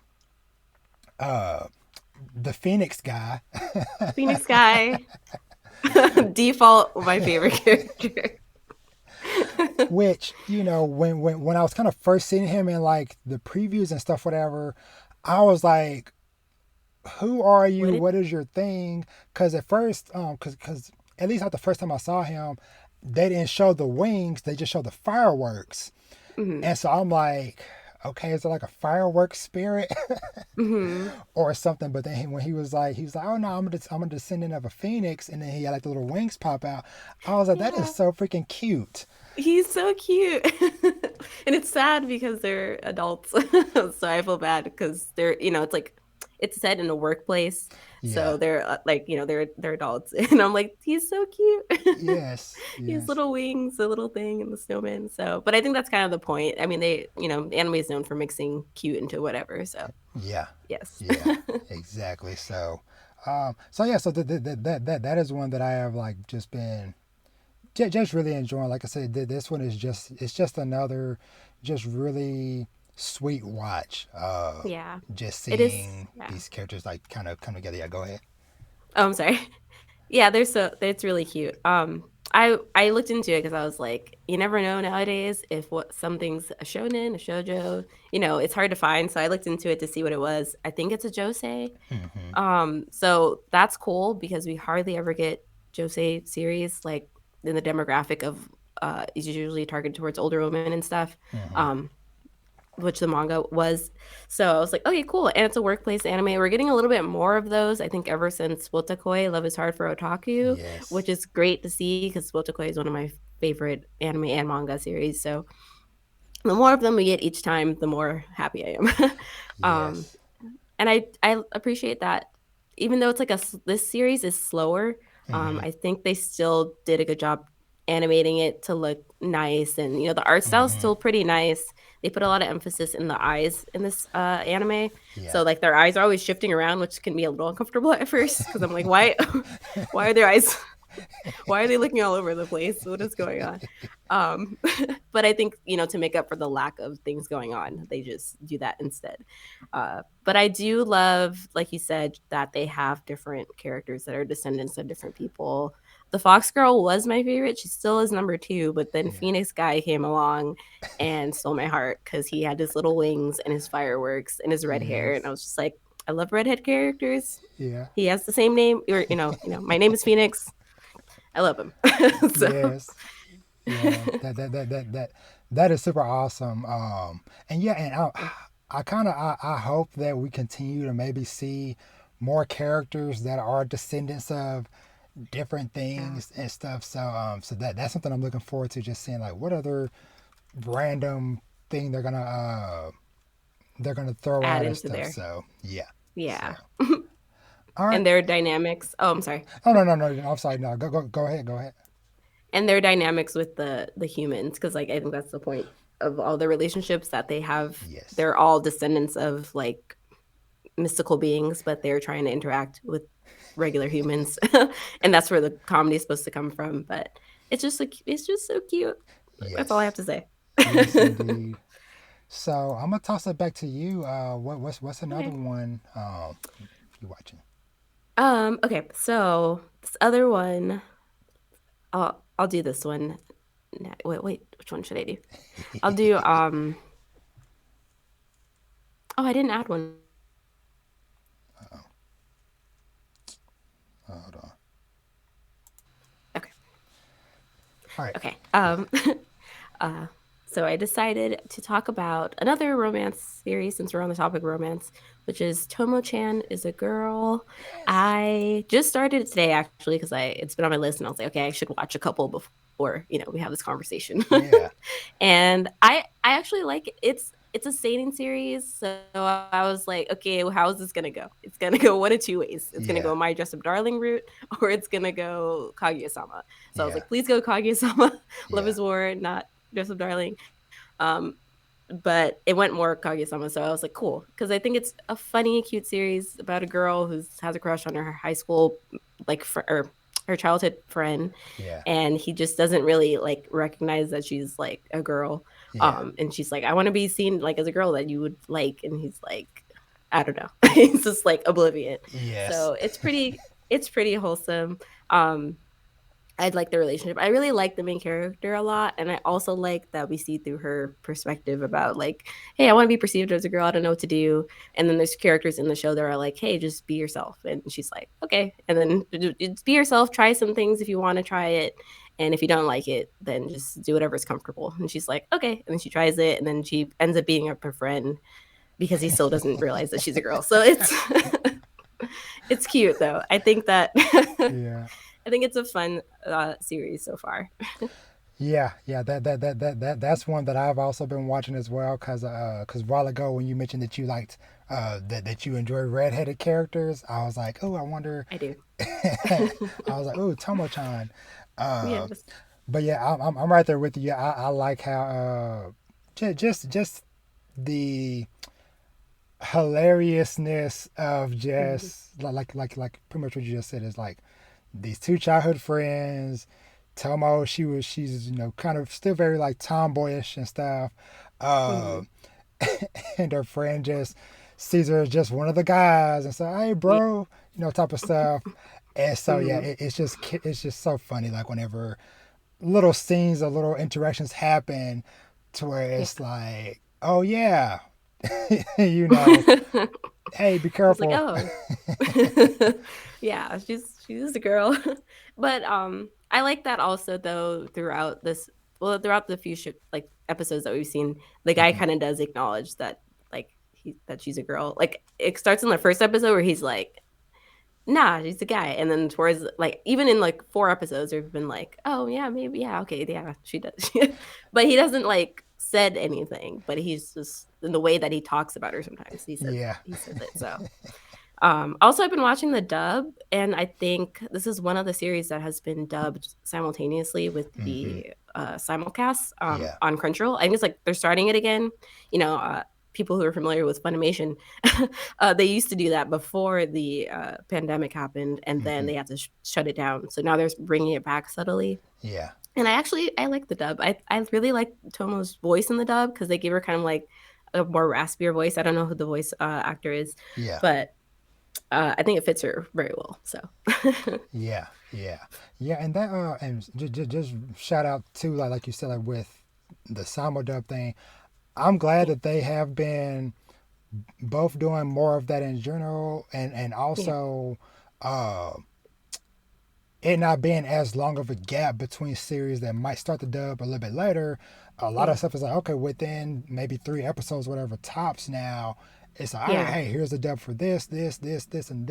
A: the Phoenix guy,
B: Phoenix Guy. Default my favorite character.
A: which when I was kind of first seeing him in like the previews and stuff, whatever, I was like, who are
B: What
A: you?
B: is
A: What is your thing? Because at first, because at least not the first time I saw him, they didn't show the wings; they just showed the fireworks.
B: hmm.
A: And so I'm like, okay, is it like a fireworks spirit
B: Hmm.
A: or something? But then when he was like, oh no, I'm a descendant of a phoenix, and then he had like the little wings pop out. I was like, that is
B: Yeah.
A: so freaking cute.
B: He's so cute. And it's sad because they're adults. So I feel bad because it's like it's set in a workplace.
A: Yeah.
B: So they're like, they're adults. And I'm like, he's so cute.
A: Yes.
B: He has
A: Yes.
B: little wings, the little thing and the snowman. So, but I think that's kind of the point. I mean, anime is known for mixing cute into whatever. So,
A: Yeah.
B: yes.
A: Yeah. Exactly. So. So yeah, so that is one that I have like just been just really enjoying. Like I said, this one is just another just really sweet watch.
B: Yeah.
A: Just
B: It is.
A: seeing
B: Yeah.
A: these characters like kind of come together. Yeah, go ahead.
B: Oh, I'm sorry. Yeah, it's really cute. I looked into it because I was like, you never know nowadays if what something's a shonen, a shoujo, it's hard to find. So I looked into it to see what it was. I think it's a josei.
A: Mm-hmm.
B: So that's cool because we hardly ever get josei series like in the demographic of is usually targeted towards older women and stuff.
A: Mm-hmm.
B: Um, which the manga was. So I was like, okay, cool. And it's a workplace anime. We're getting a little bit more of those, I think, ever since Wotakoi, Love is Hard for Otaku,
A: Yes.
B: which is great to see because Wotakoi is one of my favorite anime and manga series. So the more of them we get each time, the more happy I am. um,
A: Yes.
B: and I appreciate that. Even though it's like this series is slower,
A: Mm-hmm.
B: I think they still did a good job animating it to look nice, and the art style is
A: Mm-hmm.
B: still pretty nice. They put a lot of emphasis in the eyes in this anime,
A: Yeah.
B: so like their eyes are always shifting around, which can be a little uncomfortable at first because I'm like, why, why are their eyes, why are they looking all over the place? What is going on? Um, but I think to make up for the lack of things going on, they just do that instead. But I do love, like you said, that they have different characters that are descendants of different people. The Fox Girl was my favorite. She still is number two, but then
A: Yeah.
B: Phoenix Guy came along and stole my heart because he had his little wings and his fireworks and his red hair, and I
A: Yes.
B: was just like, I love redhead characters.
A: Yeah.
B: He has the same name, or my name is Phoenix. I love him. So
A: Yes. Yeah. That is super awesome. And yeah, and I kind of I hope that we continue to maybe see more characters that are descendants of different
B: yeah,
A: things and stuff. So that's something I'm looking forward to, just seeing like what other random thing they're gonna throw
B: add
A: out and
B: into
A: stuff.
B: there.
A: So yeah. So
B: Yeah.
A: all right.
B: And their dynamics. Oh, I'm sorry.
A: Oh no. I'm sorry. No, go ahead. Go ahead.
B: And their dynamics with the humans, because like I think that's the point of all the relationships that they have.
A: Yes.
B: They're all descendants of like mystical beings, but they're trying to interact with regular humans, and that's where the comedy is supposed to come from. But it's just so cute. That's all I have
A: Yes.
B: to say.
A: Yes, indeed. So I'm gonna toss it back to you. What's another
B: Okay.
A: one you watching?
B: Okay. So this other one, I'll do this one. Wait. Which one should I do? I'll do. Oh, I didn't add one.
A: Hold on.
B: Okay.
A: All right.
B: Okay. Uh, so I decided to talk about another romance series since we're on the topic of romance, which is Tomo-Chan Is A Girl.
A: Yes.
B: I just started it today actually because I it's been on my list and I was like, okay, I should watch a couple before we have this conversation.
A: Yeah.
B: And I actually like it. It's a seinen series, so I was like, okay, well, how is this gonna go? It's gonna go one of two ways. It's gonna
A: Yeah.
B: go my dress up darling route, or it's gonna go Kaguya-sama. So I was
A: Yeah.
B: like, please go Kaguya-sama. Love
A: Yeah.
B: is War, not dress up darling. Um, but it went more Kaguya-sama, so I was like, cool, because I think it's a funny, cute series about a girl who has a crush on her high school, like, or her childhood friend,
A: Yeah.
B: and he just doesn't really like recognize that she's like a girl.
A: Yeah.
B: And she's like, I want to be seen like as a girl that you would like, and he's like, I don't know, he's just like oblivion.
A: Yes.
B: So it's pretty wholesome. Um, I like the relationship. I really like the main character a lot, and I also like that we see through her perspective about like, hey, I want to be perceived as a girl. I don't know what to do. And then there's characters in the show that are like, hey, just be yourself. And she's like, okay. And then just be yourself. Try some things if you want to try it, and if you don't like it, then just do whatever's comfortable. And she's like, okay. And then she tries it, and then she ends up being her friend because he still doesn't realize that she's a girl. So it's it's cute though. I think that
A: Yeah.
B: I think it's a fun series so far.
A: Yeah. That's one that I've also been watching as well. Cause a while ago when you mentioned that you liked that you enjoy redheaded characters, I was like, oh, I wonder.
B: I do.
A: I was like, oh, Tomo-chan. Uh,
B: Yes.
A: but yeah, I'm right there with you. I like how just the hilariousness of
B: Mhm.
A: just like pretty much what you just said is like these two childhood friends. Tomo, she's kind of still very like tomboyish and stuff, uh,
B: Mhm.
A: and her friend just sees her as just one of the guys and say, "Hey,
B: Yeah.
A: bro," type of stuff. And so yeah,
B: Mhm.
A: it's just so funny. Like whenever little scenes or little interactions happen, to where
B: Yeah.
A: it's like, oh yeah, you know, hey, be
B: It's like,
A: careful.
B: oh. Yeah, she's a girl. But I like that also though throughout the few like episodes that we've seen, the guy
A: Mhm.
B: kind of does acknowledge that like that she's a girl. Like it starts in the first episode where he's like, nah, she's a guy. And then towards like even in like four episodes, we've been like, oh yeah, maybe yeah, okay, yeah, she does. But he doesn't like said anything. But he's just in the way that he talks about her. Sometimes
A: Yeah,
B: he says it. So Also, I've been watching the dub, and I think this is one of the series that has been dubbed simultaneously with
A: Hmm.
B: the simulcast
A: Yeah.
B: on Crunchyroll. I think it's like they're starting it again. You know, people who are familiar with Funimation, they used to do that before the pandemic happened, and then
A: Hmm.
B: they had to shut it down. So now they're bringing it back subtly.
A: Yeah.
B: And I like the dub. I really like Tomo's voice in the dub because they give her kind of like a more raspier voice. I don't know who the voice actor is,
A: Yeah.
B: but I think it fits her very well. So
A: Yeah. Yeah. Yeah. And that and just shout out to like you said, like with the Samo dub thing. I'm glad
B: yeah,
A: that they have been both doing more of that in general, and
B: yeah,
A: also uh it not being as long of a gap between series that might start the dub a little bit later. A lot
B: yeah,
A: of stuff is like, okay, within maybe 3 episodes, whatever tops now, it's like, all right,
B: yeah,
A: hey, here's the dub for this, and this. And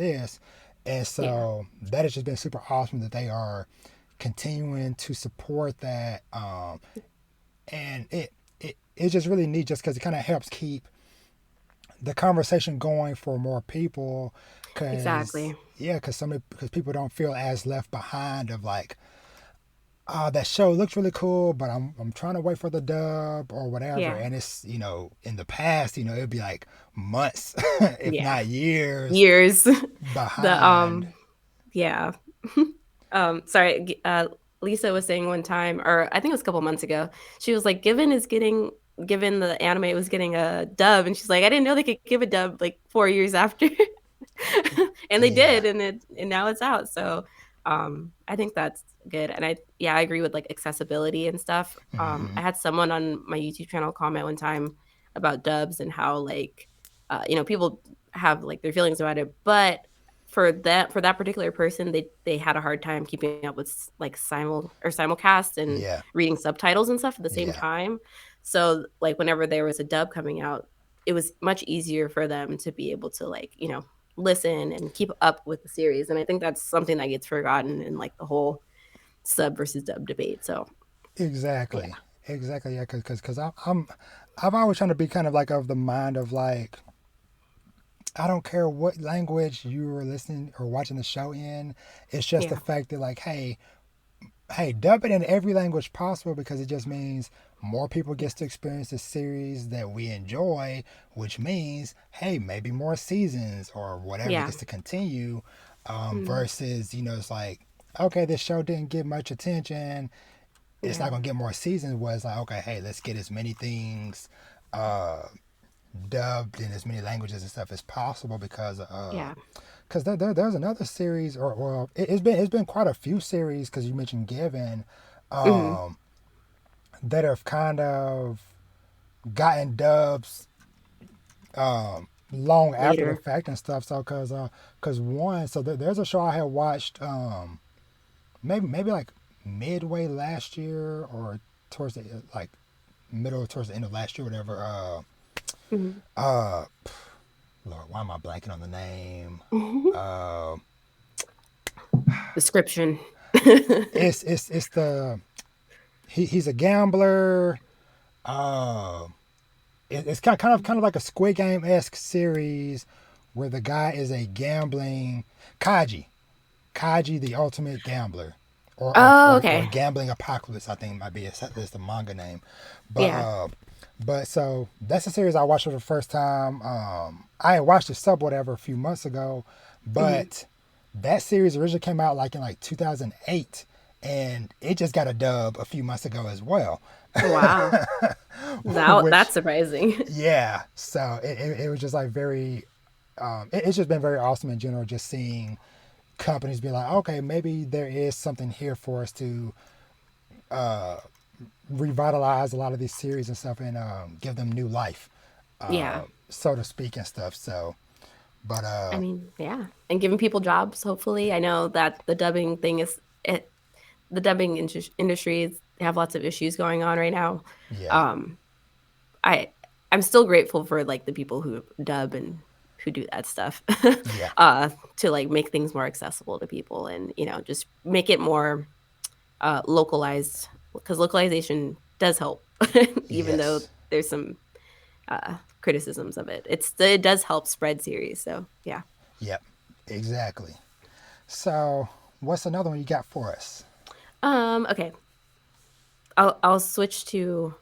B: yeah,
A: so that has just been super awesome that they are continuing to support that. And it's just really neat just because it kind of helps keep the conversation going for more people. Because,
B: exactly.
A: yeah, because people don't feel as left behind of like, that show looks really cool, but I'm trying to wait for the dub or whatever.
B: Yeah,
A: And it's, in the past, it'd be like months, if
B: yeah,
A: not years
B: years. The
A: behind.
B: yeah. Sorry, Lisa was saying one time, or I think it was a couple months ago, she was like, Given the anime was getting a dub, and she's like, I didn't know they could give a dub like 4 years after. And they
A: Yeah.
B: did, and now it's out. So I think that's good. And I agree with like accessibility and stuff.
A: Hmm.
B: I had someone on my YouTube channel comment one time about dubs and how like people have like their feelings about it, but for that particular person, they had a hard time keeping up with like simulcast and
A: Yeah.
B: reading subtitles and stuff at the same
A: Yeah.
B: time. So like whenever there was a dub coming out, it was much easier for them to be able to like listen and keep up with the series. And I think that's something that gets forgotten in like the whole sub versus dub debate. So yeah,
A: Exactly. Exactly. Yeah. Because I've always trying to be kind of like of the mind of like, I don't care what language you are listening or watching the show in. It's just the
B: yeah,
A: fact that like, hey, dub it in every language possible because it just means more people
B: yeah,
A: gets to experience the series that we enjoy, which means hey, maybe more seasons or whatever
B: yeah,
A: gets to continue.
B: mm,
A: Versus, it's like, okay, this show didn't get much attention. It's
B: yeah,
A: not gonna get more seasons. Was like, okay, hey, let's get as many things uh, dubbed in as many languages and stuff as possible
B: yeah,
A: because there's another series, or well, it's been quite a few series because you mentioned Given,
B: hmm,
A: um, that have kind of gotten dubs long after the
B: later.
A: fact and stuff. So because one, so there's a show I had watched maybe like midway last year or towards the like middle towards the end of last year, whatever.
B: Mhm.
A: Uh, Lord, why am I blanking on the name? Uh,
B: Description.
A: it's the he's a gambler. Uh, it's kind of like a Squid Game esque series where the guy is a gambling Kaji, Kaji the ultimate gambler, or or,
B: Oh,
A: or, or
B: okay.
A: gambling apocalypse. I think might be is the manga name, but
B: Yeah.
A: uh, but so that's a series I watched for the first time. I had watched the sub whatever a few months ago,
B: Mhm.
A: but that series originally came out like in like 2008, and it just got a dub a few months ago as well.
B: Wow. Now
A: Which,
B: that's surprising.
A: yeah, so it was just like very it's just been very awesome in general just seeing companies be like, okay, maybe there is something here for us to revitalize a lot of these series and stuff, and give them new life,
B: Yeah.
A: so to speak, and stuff. So but
B: I mean, yeah. And giving people jobs, hopefully. I know that the dubbing thing is it the dubbing industry they have lots of issues going on right now.
A: yeah.
B: Um I I'm still grateful for like the people who dub and who do that stuff.
A: Yeah.
B: To like make things more accessible to people and, just make it more localized because localization does help even though
A: Yes.
B: there's some criticisms of it. It does help spread series. So, yeah.
A: Yep. Exactly. So, what's another one you got for us?
B: Okay. I'll switch to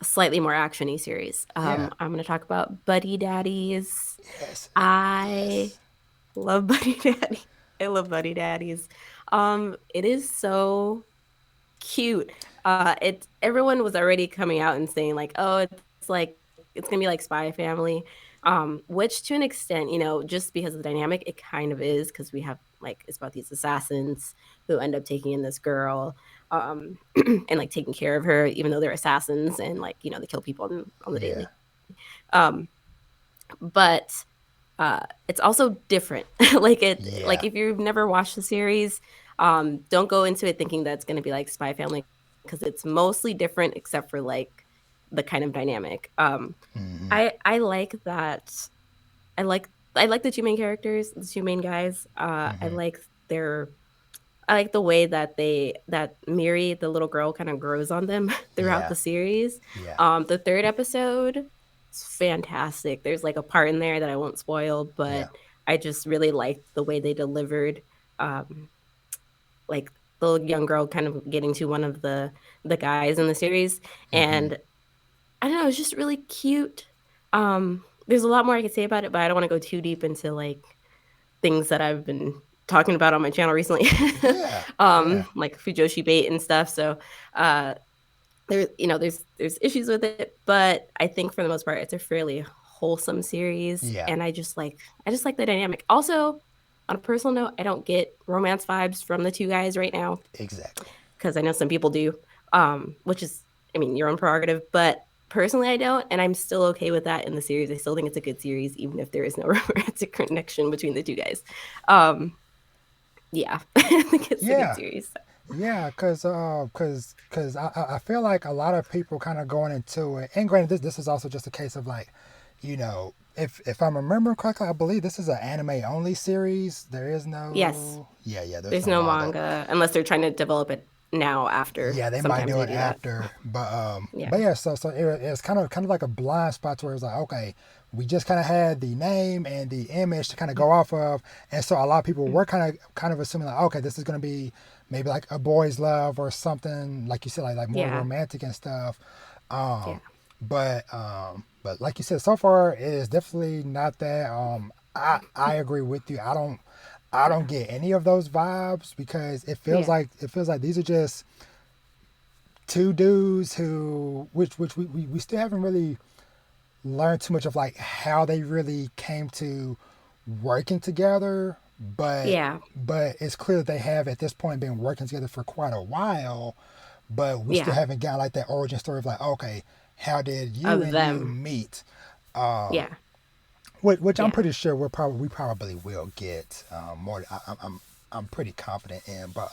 B: a slightly more actiony series.
A: Yeah.
B: I'm gonna talk about Buddy Daddies.
A: Yes.
B: I
A: Yes.
B: love Buddy Daddy. I love Buddy Daddies. It is so cute. It everyone was already coming out and saying like, oh, it's like it's gonna be like Spy Family, which to an extent, just because of the dynamic, it kind of is because we have like it's about these assassins who end up taking in this girl, and like taking care of her, even though they're assassins and like they kill people on the
A: Yeah.
B: daily. Um, but it's also different. Like
A: Yeah.
B: if you've never watched the series, don't go into it thinking that's going to be like Spy Family because it's mostly different except for like the kind of dynamic.
A: Mm-hmm.
B: I like that. I like the two main characters, the two main guys.
A: Mm-hmm.
B: Their I like the way that Miri, the little girl, kind of grows on them throughout
A: Yeah.
B: the series.
A: Yeah.
B: The third episode is fantastic. There's like a part in there that I won't spoil,
A: Yeah.
B: but I just really liked the way they delivered, um, like the young girl kind of getting to one of the guys in the series,
A: Mm-hmm.
B: and I don't know, it's just really cute. There's a lot more I could say about it, but I don't want to go too deep into like things that I've been talking about on my channel recently,
A: Yeah. Yeah.
B: like Fujoshi bait and stuff. So uh, there's issues with it, but I think for the most part, it's a fairly wholesome series,
A: Yeah.
B: and I just like the dynamic. Also, on a personal note, I don't get romance vibes from the two guys right now
A: Exactly.
B: because I know some people do, which is, I mean, your own prerogative, but personally I don't, and I'm still okay with that in the series. I still think it's a good series, even if there is no romantic connection between the two guys. Um, yeah, I think it's a good
A: Yeah.
B: series.
A: Yeah, cause I feel like a lot of people kind of going into it, and granted, this is also just a case of like, if I'm remembering correctly, I believe this is an anime only series. There is
B: Yes,
A: no, yeah, yeah, there's
B: there's
A: no
B: no
A: manga.
B: manga unless they're trying to develop it now after.
A: Yeah, they might
B: Sometimes
A: do
B: they
A: it
B: do that.
A: after,
B: Yeah.
A: but yeah, so it's kind of like a blind spot where it's like, okay, we just kind of had the name and the image to kind of go off of, and so a lot of people were kind of assuming like, okay, this is gonna be maybe like a boy's love or something like you said, like more
B: Yeah.
A: romantic and stuff.
B: Yeah.
A: But like you said, so far it is definitely not that. I agree with you. I don't
B: Yeah.
A: get any of those vibes because
B: Yeah.
A: it feels like these are just two dudes who which we still haven't really learned too much of like how they really came to working together, but
B: Yeah.
A: it's clear that they have at this point been working together for quite a while, but we still
B: Yeah.
A: haven't got like that origin story of like, okay, how did you
B: Of
A: and you
B: them.
A: meet?
B: Yeah.
A: Which I'm
B: Yeah.
A: pretty sure we probably will get more. I'm pretty confident in, but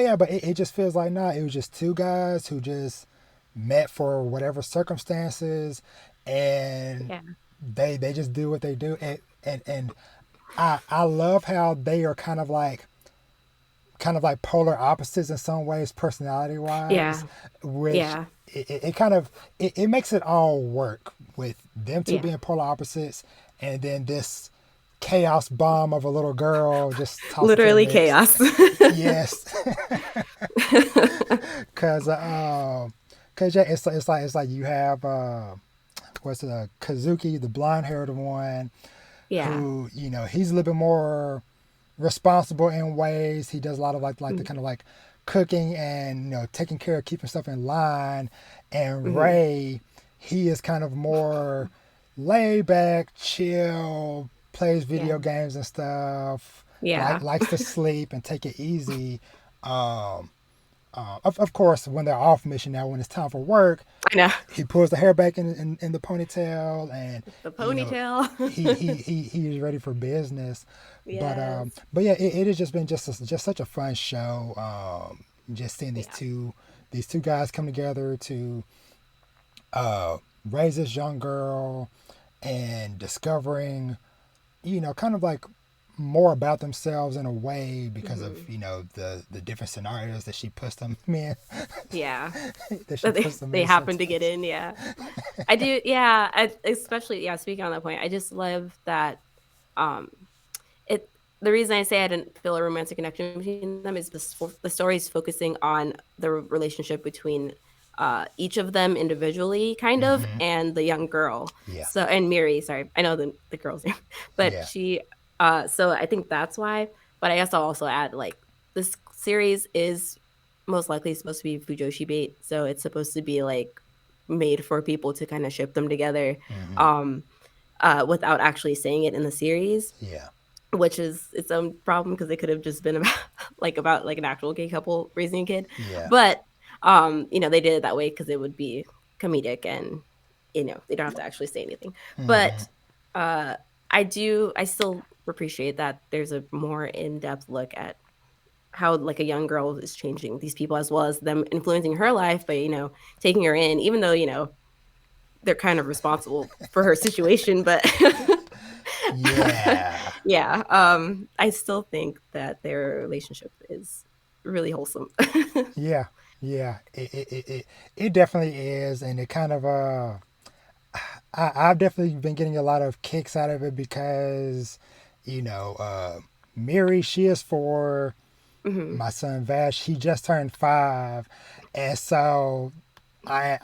A: yeah, but it just feels like nah. It was just two guys who just met for whatever circumstances, and
B: Yeah.
A: they just do what they do, and I love how they are kind of like polar opposites in some ways, personality wise,
B: Yeah.
A: which
B: Yeah.
A: it kind of it makes it all work with them two
B: Yeah.
A: being polar opposites, and then this chaos bomb of a little girl just tossed into the
B: Literally
A: mix.
B: chaos.
A: Yes, because yeah, it's like you have what's it, Kazuki, the blonde haired one,
B: Yeah.
A: who he's a little bit more responsible in ways. He does a lot of like the
B: Mhm.
A: kind of like cooking and taking care of keeping stuff in line. And
B: Mhm.
A: Ray, he is kind of more laid back, chill, plays
B: Yeah.
A: video games and stuff.
B: Yeah.
A: Likes to sleep and take it easy. Um, of course, when they're off mission now, when it's time for work,
B: I know.
A: he pulls the hair back in the ponytail, and
B: The
A: you know
B: ponytail.
A: he is ready for business.
B: Yes.
A: But yeah, it has just been just such a fun show. Just seeing these
B: Yeah.
A: two guys come together to uh, raise this young girl and discovering kind of like more about themselves in a way because of
B: Mhm.
A: the different scenarios that she puts them in,
B: Yeah.
A: that she
B: That they
A: puts them
B: they
A: in
B: happen to get
A: sometimes.
B: in, yeah. I do, yeah, especially, yeah, speaking on that point, I just love that, um it the reason I say I didn't feel a romantic connection between them is the story is focusing on the relationship between each of them individually, kind of,
A: Mm-hmm.
B: and the young girl.
A: Yeah.
B: So, and Miri, sorry, I know the girl's name, but
A: Yeah.
B: she. So I think that's why. But I guess I'll also add like this series is most likely supposed to be Fujoshi bait, so it's supposed to be like made for people to kind of ship them together,
A: Mm-hmm.
B: um, without actually saying it in the series,
A: Yeah.
B: which is its own problem because it could have just been about about like an actual gay couple raising a kid.
A: Yeah.
B: But they did it that way because it would be comedic and they don't have to actually say anything.
A: Mm-hmm.
B: But uh I still appreciate that there's a more in-depth look at how like a young girl is changing these people as well as them influencing her life, but taking her in, even though they're kind of responsible for her situation, but
A: Yeah.
B: yeah, I still think that their relationship is really wholesome.
A: Yeah. Yeah. It definitely is, and it kind of I've definitely been getting a lot of kicks out of it because, you know, Miri, she is 4.
B: Hmm.
A: My son Vash, he just turned 5, and so I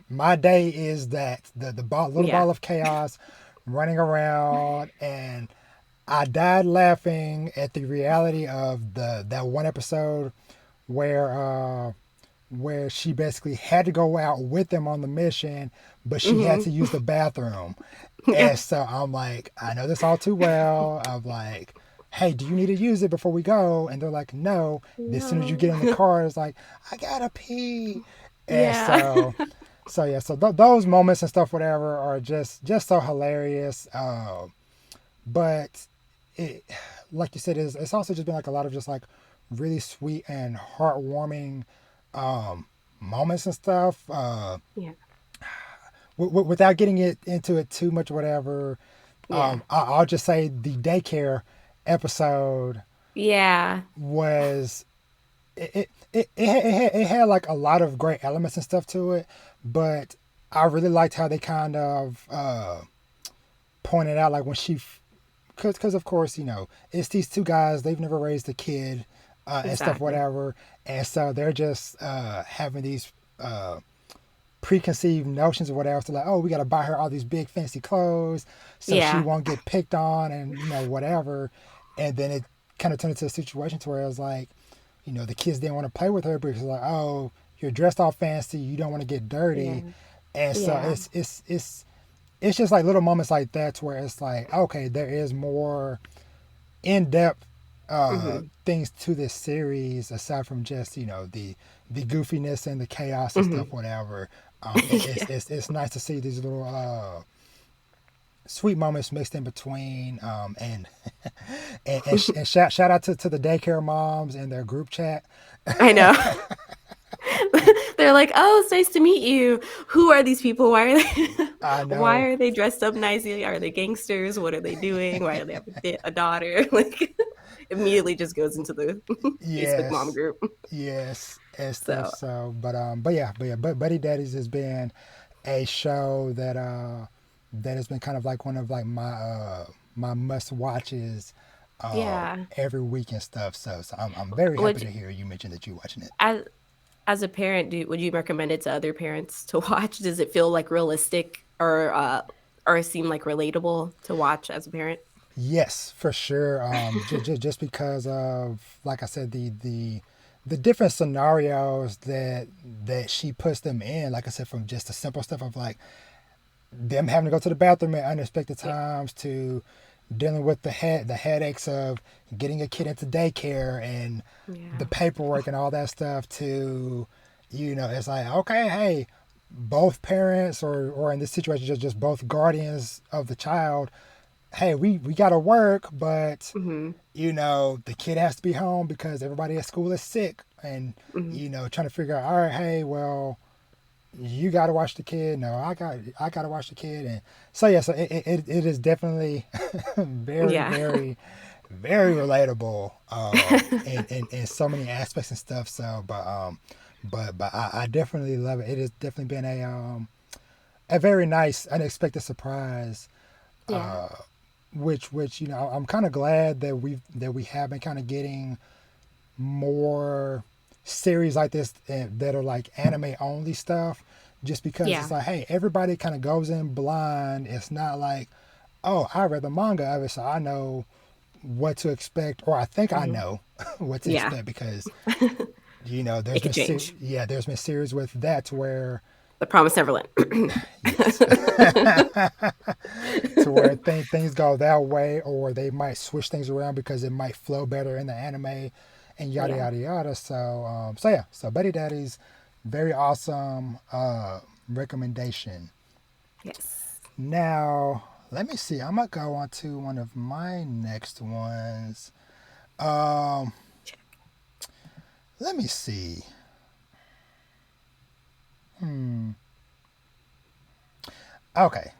A: my day is that the little
B: Yeah.
A: ball of chaos running around, and I died laughing at the reality of the that one episode where where she basically had to go out with them on the mission, but she had
B: Hmm.
A: to use the bathroom.
B: Yeah.
A: And so I'm like, I know this all too well. I'm like, hey, do you need to use it before we go? And they're like, no. As soon as you
B: No.
A: get in the car, it's like, I gotta pee. And
B: Yeah.
A: so yeah, so those moments and stuff, whatever, are just so hilarious. But it, like you said, it's also just been like a lot of just like really sweet and heartwarming um, moments and stuff.
B: Yeah.
A: Without getting it into it too much, whatever.
B: Yeah.
A: I'll just say the daycare episode
B: Yeah.
A: was it had like a lot of great elements and stuff to it, but I really liked how they kind of pointed out like when she because of course it's these two guys, they've never raised a kid and stuff
B: Exactly.
A: whatever, and so they're just having these preconceived notions or whatever. So like, oh, we got to buy her all these big fancy clothes so she
B: Yeah.
A: won't get picked on and whatever. And then it kind of turned into a situation to where it was like, the kids didn't want to play with her because like, oh, you're dressed all fancy, you don't want to get dirty,
B: Yeah.
A: and so
B: Yeah.
A: it's just like little moments like that to where it's like, okay, there is more in depth
B: Hmm.
A: things to this series aside from just the goofiness and the chaos and stuff
B: Hmm.
A: whatever.
B: Yeah.
A: It's nice to see these little sweet moments mixed in between, and shout out to the daycare moms and their group chat.
B: I know. They're like, "Oh, it's nice to meet you. Who are these people? Why are they
A: I
B: why
A: know.
B: are they dressed up nicely? Are they gangsters? What are they doing? Why do they have a daughter?" Like immediately just goes into the Facebook mom
A: Yes,
B: group.
A: yes, and stuff.
B: So,
A: So, but Buddy Daddies has been a show that has been kind of like one of like my must watches
B: yeah.
A: every week and stuff. So I'm very happy
B: Would
A: to hear you mention that you're watching it.
B: as as a parent, would you recommend it to other parents to watch? Does it feel like realistic or seem like relatable to watch as a parent?
A: Yes, for sure. Just because of, like I said, the different scenarios that she puts them in. Like I said, from just the simple stuff of like them having to go to the bathroom at unexpected
B: Yeah.
A: times to dealing with the headaches of getting a kid into daycare and the
B: Yeah.
A: paperwork and all that stuff to it's like, okay, hey, both parents or in this situation just both guardians of the child, hey, we gotta work, but
B: Mhm.
A: the kid has to be home because everybody at school is sick, and
B: Mhm.
A: trying to figure out, all right, hey, well, you got to watch the kid. No, I got to watch the kid. And so yeah, so it is definitely very
B: Yeah.
A: very very relatable in so many aspects and stuff. So but I definitely love it. It has definitely been a very nice unexpected surprise
B: Yeah.
A: which I'm kind of glad that we have been kind of getting more series like this that are like anime only stuff, just because
B: Yeah.
A: it's like, hey, everybody kind of goes in blind. It's not like, oh, I read the manga of it, so I know what to expect, or I think I
B: Hmm.
A: know what to
B: Yeah.
A: expect, because
B: It
A: there's
B: could
A: been
B: change.
A: there's been series with that where
B: The Promise Neverland.
A: yes, to where things go that way, or they might switch things around because it might flow better in the anime, and yada
B: Yeah.
A: yada yada. So yeah, so Buddy Daddies, very awesome recommendation.
B: Yes.
A: Now let me see. I'm gonna go on to one of my next ones. Um,
B: Check.
A: let me see. Hmm. Okay.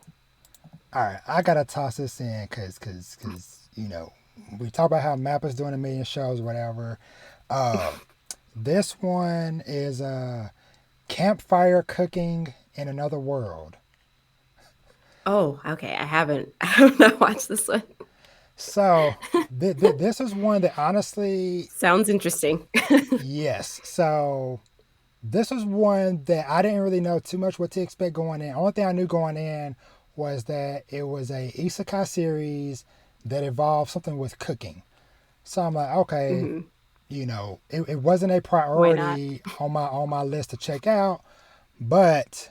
A: All right. I gotta toss this in because we talk about how Mappa's doing a million shows, whatever. Uh, this one is Campfire Cooking in Another World.
B: Oh, okay. I have not watched this one.
A: So this is one that honestly,
B: Sounds interesting.
A: yes. So this was one that I didn't really know too much what to expect going in. Only thing I knew going in was that it was a isekai series that involved something with cooking. So I'm like, okay,
B: Hmm.
A: it wasn't a
B: Why not?
A: priority on my list to check out, but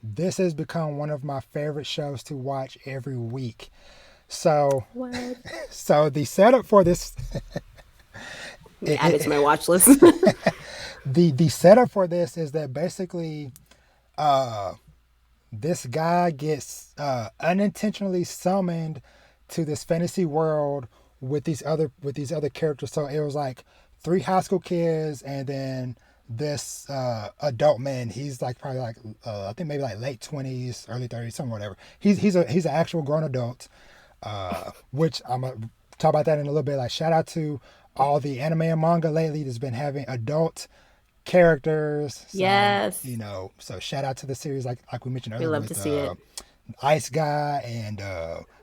A: this has become one of my favorite shows to watch every week. So
B: What?
A: so the setup for this
B: Let me
A: it,
B: add it to
A: it,
B: my watch list.
A: the setup for this is that basically uh this guy gets unintentionally summoned to this fantasy world with these other characters. So it was like three high school kids and then this adult man. He's like probably like I think maybe like late 20s, early 30s, something whatever. He's an actual grown adult. Which I'm gonna talk about that in a little bit. Like shout out to all the anime and manga lately that's been having adult characters.
B: Yes.
A: So shout out to the series like we mentioned
B: We
A: earlier
B: love to
A: with
B: see it.
A: Ice Guy and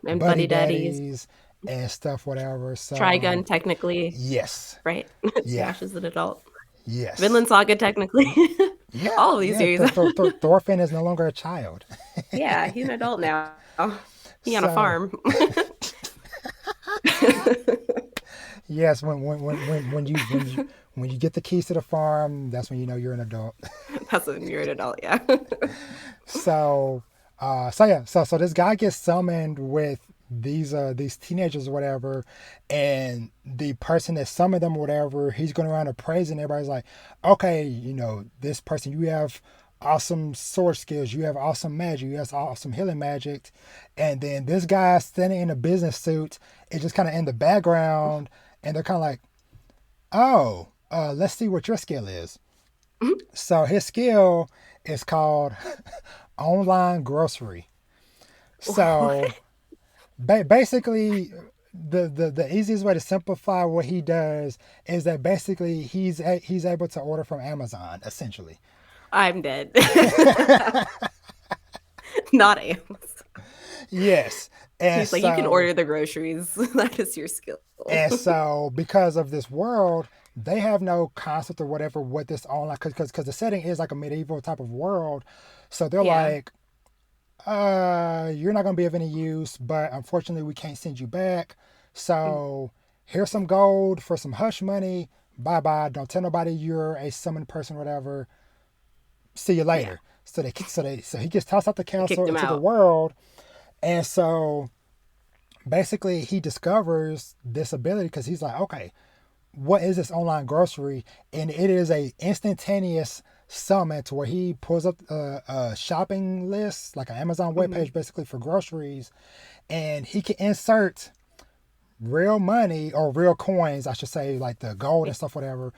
B: And
A: Buddy
B: Buddy Daddies.
A: Daddies and stuff whatever. So
B: Trigun, technically,
A: yes,
B: right?
A: yeah,
B: Smash is an adult.
A: yes,
B: Vinland Saga, technically.
A: yeah,
B: All of these
A: yeah.
B: series.
A: Thorfinn is no longer a child.
B: Yeah, he's an adult now. He on a
A: So
B: farm.
A: yes, when you get the keys to the farm, that's when you know you're an adult.
B: That's when you're an adult, yeah.
A: So yeah, so this guy gets summoned with these teenagers or whatever, and the person that summoned them or whatever, he's going around and praising everybody's like, okay, this person, you have awesome sword skills, you have awesome magic, you have awesome healing magic, and then this guy standing in a business suit is just kind of in the background, and they're kind of like, oh, let's see what your skill is. So his skill is called online grocery. So basically, the easiest way to simplify what he does is that basically he's able to order from Amazon essentially.
B: I'm dead. Not Amazon.
A: Yes, and
B: He's like, you can
A: so
B: order the groceries. That is your skill.
A: because of this world, they have no concept or whatever what this online because the setting is like a medieval type of world. So they're
B: Yeah.
A: like, you're not gonna be of any use, but unfortunately we can't send you back.
B: Mm.
A: So here's some gold for some hush money. Bye bye. Don't tell nobody you're a summoned person, whatever. See you
B: Yeah.
A: later. So he gets tossed out the
B: They
A: castle
B: kicked him
A: into the
B: out.
A: world, and so basically he discovers this ability because he's like, okay, what is this online grocery? And it is a instantaneous summon to where he pulls up a shopping list, like an Amazon
B: Hmm.
A: webpage basically for groceries, and he can insert real money or real coins, I should say, like the gold
B: Yeah.
A: and stuff, whatever,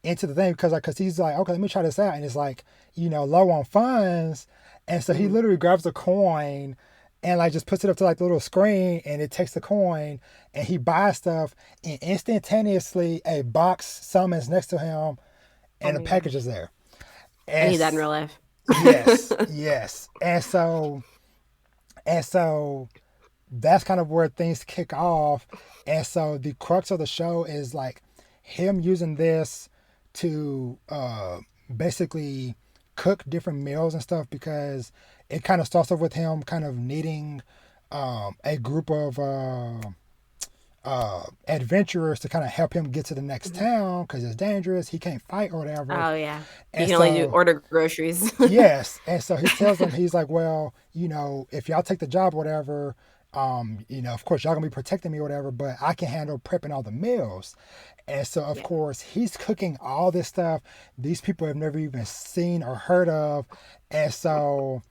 A: into the thing because he's like, okay, let me try this out, and it's like low on funds, and so he
B: Hmm.
A: literally grabs a coin and like just puts it up to like the little screen, and it takes the coin, and he buys stuff, and instantaneously a box summons next to him,
B: Oh
A: and the
B: my
A: package is
B: gosh.
A: there.
B: I
A: And
B: need that in real life.
A: yes, yes, and so that's kind of where things kick off. And so the crux of the show is like him using this to basically cook different meals and stuff, because it kind of starts off with him kind of needing a group of adventurers to kind of help him get to the next
B: Mhm.
A: town because it's dangerous. He can't fight or whatever.
B: Oh yeah, you
A: And
B: can only do
A: so,
B: order groceries.
A: yes. And so he tells them, he's like, well, if y'all take the job or whatever, of course, y'all gonna be protecting me or whatever, but I can handle prepping all the meals. And so, of
B: Yeah,
A: course, he's cooking all this stuff these people have never even seen or heard of. And so,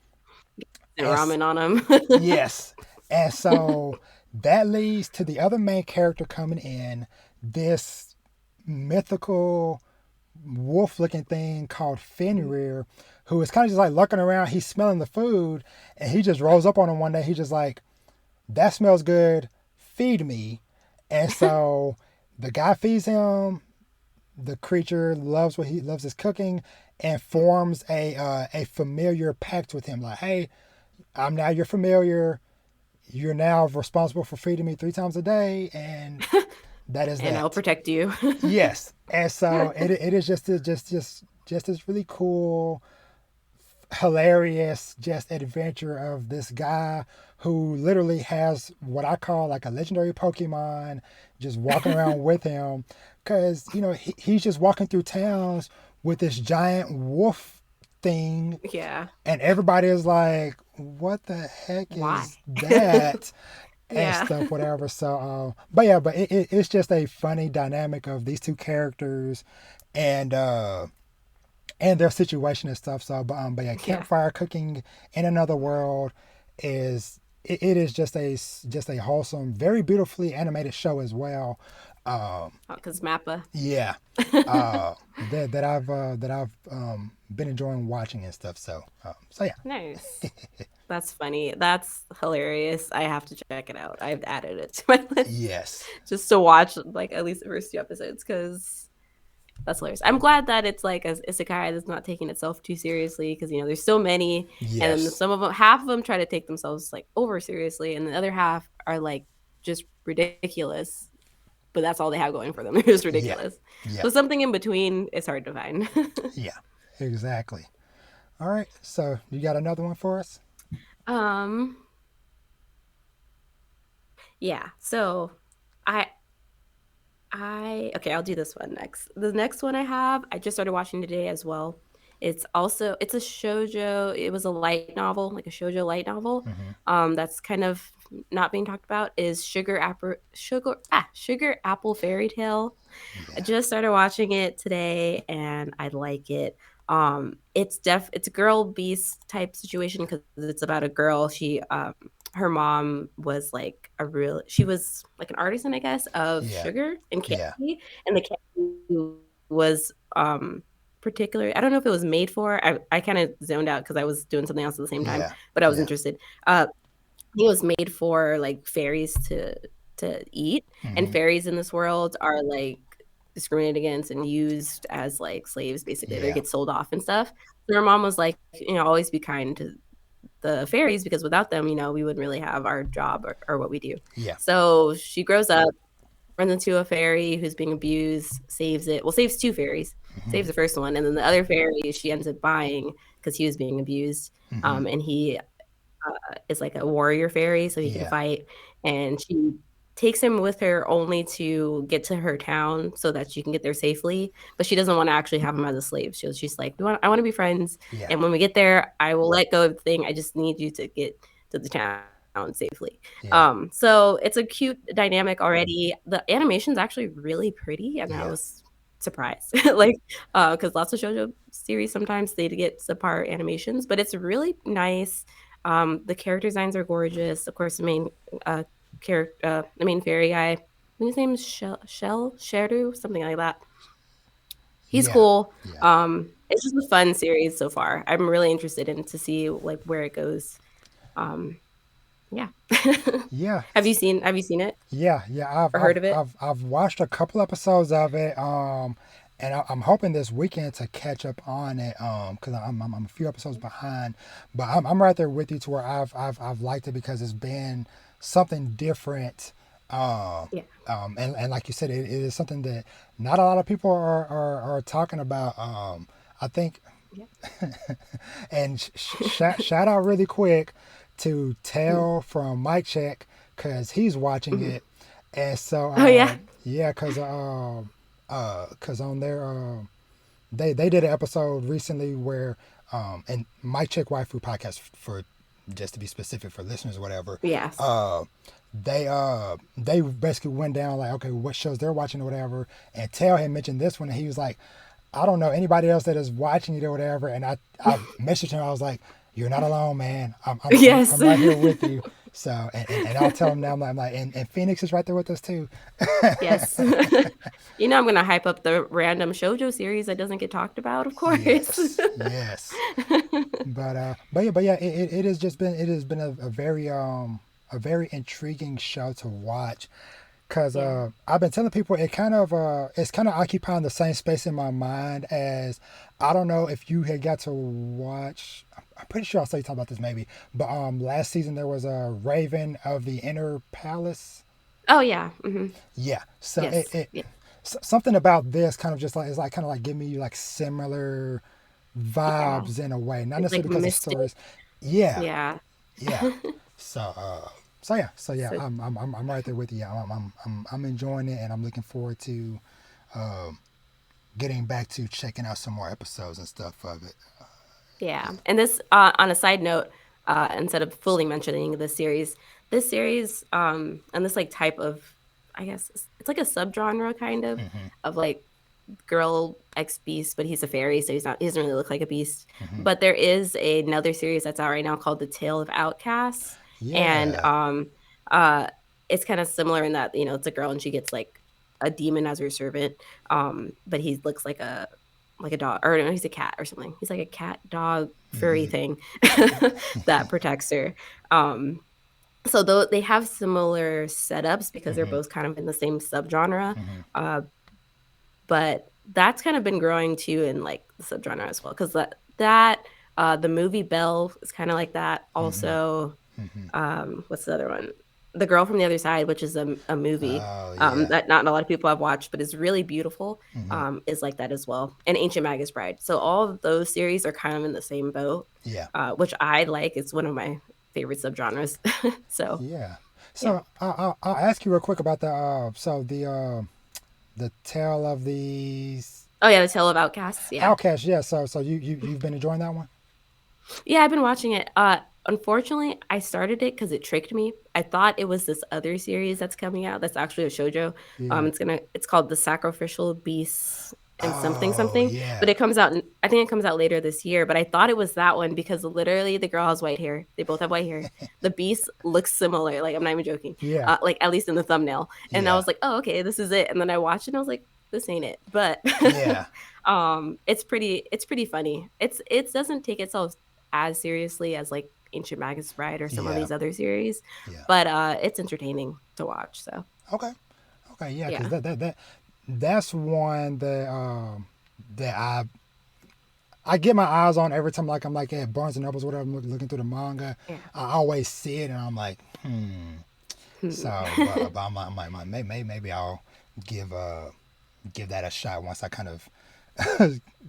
B: and
A: as
B: ramen on them.
A: yes. And so that leads to the other main character coming in, this mythical wolf looking thing called Fenrir, who is kind of just like lurking around. He's smelling the food and he just rolls up on him one day. He's just like, that smells good, feed me. And so the guy feeds him. The creature loves what he loves his cooking and forms a familiar pact with him. Like, hey, I'm now your familiar. You're now responsible for feeding me 3 times a day, and that is
B: And I'll
A: that.
B: protect you.
A: Yes, and so it is just this really cool, hilarious, just adventure of this guy who literally has what I call like a legendary Pokemon just walking around with him, because he's just walking through towns with this giant wolf thing,
B: Yeah.
A: and everybody is like, what the heck
B: Why?
A: is that? And
B: Yeah.
A: stuff, whatever. So, but yeah, but it's just a funny dynamic of these two characters, and their situation and stuff. So, but yeah,
B: Yeah.
A: campfire cooking in another world it is just a wholesome, very beautifully animated show as well. Um,
B: Because Mappa.
A: yeah, that I've been enjoying watching and stuff. So yeah,
B: Nice. That's funny. That's hilarious. I have to check it out. I've added it to my list
A: yes,
B: just to watch like at least the first 2 episodes because that's hilarious. I'm glad that it's like a isekai that's not taking itself too seriously because there's so many, and then
A: yes,
B: some of them, half of them try to take themselves like over seriously, and the other half are like just ridiculous. But that's all they have going for them. They're just
A: yeah,
B: ridiculous.
A: yeah,
B: So something in between is hard to find.
A: yeah, exactly. All right, so you got another one for us?
B: um, yeah. So I okay, I'll do this one next. The next one I have, I just started watching today as well. It's a shoujo. It was a light novel, like a shoujo light novel.
A: Mm-hmm.
B: That's kind of not being talked about is Sugar Apple Fairy Tale. I
A: Yeah,
B: just started watching it today and I like it. It's a girl beast type situation because it's about a girl. Her mom was like she was like an artisan, I guess, of
A: yeah,
B: sugar and
A: yeah,
B: candy, and the candy was particular. I don't know if it was made for. I kind of zoned out because I was doing something else at the same time,
A: yeah,
B: but I was
A: yeah.
B: interested. It was made for like fairies to eat, and
A: Mm-hmm.
B: fairies in this world are like discriminated against and used as like slaves. Basically, they
A: Yeah,
B: get sold off and stuff. So her mom was like, always be kind to the fairies because without them, we wouldn't really have our job or what we do.
A: yeah,
B: So she grows up, runs into a fairy who's being abused, saves it. Well, saves two fairies,
A: mm-hmm.
B: saves the first one, and then the other fairy she ends up buying because he was being abused.
A: Mm-hmm.
B: And he is like a warrior fairy, so he can
A: Yeah,
B: fight. And she takes him with her only to get to her town so that she can get there safely. But she doesn't want to actually have him as a slave. She's like, I want to be friends.
A: yeah,
B: And when we get there, I will let go of the thing. I just need you to get to the town safely.
A: yeah,
B: So it's a cute dynamic already. The animation's actually really pretty, and I
A: yeah,
B: was surprised. Like, because lots of shoujo series sometimes they get subpar animations, but it's really nice. The character designs are gorgeous. Of course, uh, the main fairy guy, I think his name is Sheru, something like that. He's
A: yeah,
B: cool.
A: yeah,
B: It's just a fun series so far. I'm really interested in to see like where it goes. Um, yeah.
A: yeah,
B: Have you seen it
A: yeah, yeah. I've
B: or
A: I've
B: heard of it?
A: I've I've watched a couple episodes of it. And I'm hoping this weekend to catch up on it. Because I'm a few episodes behind, but I'm right there with you to where I've liked it because it's been something different.
B: Yeah.
A: And like you said, it is something that not a lot of people are talking about. I think,
B: Yeah.
A: and shout out really quick to
B: Mm-hmm.
A: Tell from Mike Check because he's watching
B: Mm-hmm.
A: it, and so
B: Oh yeah.
A: yeah, cause on their they did an episode recently where and Mike Check Waifu podcast for just to be specific for listeners or whatever.
B: Yes.
A: Uh, they basically went down like, okay, what shows they're watching or whatever, and Tell had mentioned this one, and he was like, I don't know anybody else that is watching it or whatever, and I messaged him, I was like, you're not alone, man.
B: Yes.
A: I'm right here with you. So and I'll tell him now. I'm like and Phoenix is right there with us too.
B: Yes. I'm gonna hype up the random shoujo series that doesn't get talked about, of course.
A: Yes, yes. But yeah, it has just been it has been a very intriguing show to watch because
B: Yeah.
A: I've been telling people it's kind of occupying the same space in my mind as I don't know if you had got to watch. I'm pretty sure I saw you talk about this maybe, but last season there was a Raven of the Inner Palace.
B: Oh yeah. Hmm.
A: Yeah, so
B: Yes.
A: it
B: Yeah.
A: something about this kind of just like it's like kind of like giving me like similar
B: Yeah.
A: vibes in a way, not
B: It's like
A: necessarily because of
B: mystic.
A: stories. Yeah,
B: Yeah.
A: yeah. So, so yeah,
B: So
A: I'm right there with you. I'm enjoying it, and I'm looking forward to getting back to checking out some more episodes and stuff of it.
B: yeah. And this, on a side note, instead of fully mentioning this series, and this like type of, I guess it's like a subgenre kind
A: Hmm.
B: of like girl ex beast, but he's a fairy, so he doesn't really look like a beast.
A: Hmm.
B: But there is another series that's out right now called The Tale of Outcasts, and
A: Yeah.
B: uh, it's kind of similar in that it's a girl and she gets like a demon as her servant, but he looks like a dog, or no, he's a cat or something. He's like a cat dog furry
A: Hmm.
B: thing that protects her. Um, so though they have similar setups because they're
A: Hmm.
B: both kind of in the same subgenre,
A: Hmm.
B: uh, but that's kind of been growing too in like the subgenre as well. Because the movie Belle is kind of like that.
A: Hmm.
B: Also,
A: Hmm.
B: what's the other one? The Girl from the Other Side, which is a movie
A: Oh yeah.
B: that not a lot of people have watched, but is really beautiful,
A: Hmm.
B: is like that as well. And Ancient Magus Bride. So all of those series are kind of in the same boat,
A: Yeah.
B: which I like. It's one of my favorite subgenres. So
A: Yeah.
B: yeah.
A: So I'll ask you real quick about the tale of these
B: Oh yeah, The Tale of Outcasts. Yeah.
A: Outcast. Yeah. So you've been enjoying that one.
B: Yeah, I've been watching it. Unfortunately, I started it because it tricked me. I thought it was this other series that's coming out that's actually a shoujo.
A: Yeah.
B: It's called The Sacrificial Beasts and something
A: Oh
B: something, but
A: yeah.
B: it comes out. I think it comes out later this year. But I thought it was that one because literally the girl has white hair. They both have white hair. The beast looks similar. Like I'm not even joking.
A: Yeah.
B: Like at least in the thumbnail. And I
A: Yeah.
B: was like, oh okay, this is it. And then I watched it and I was like, this ain't it. But
A: Yeah.
B: it's pretty funny. It doesn't take itself as seriously as like Ancient Magus Bride or some of
A: Yeah.
B: these other series,
A: Yeah.
B: but it's entertaining to watch. So
A: Okay. Okay. Yeah. Because
B: yeah,
A: that's one that I get my eyes on every time. Like I'm like at Barnes and Nobles, whatever. I'm looking through the manga.
B: yeah.
A: I always see it, and I'm like,
B: Hmm.
A: So, but maybe I'll give give that a shot once I kind of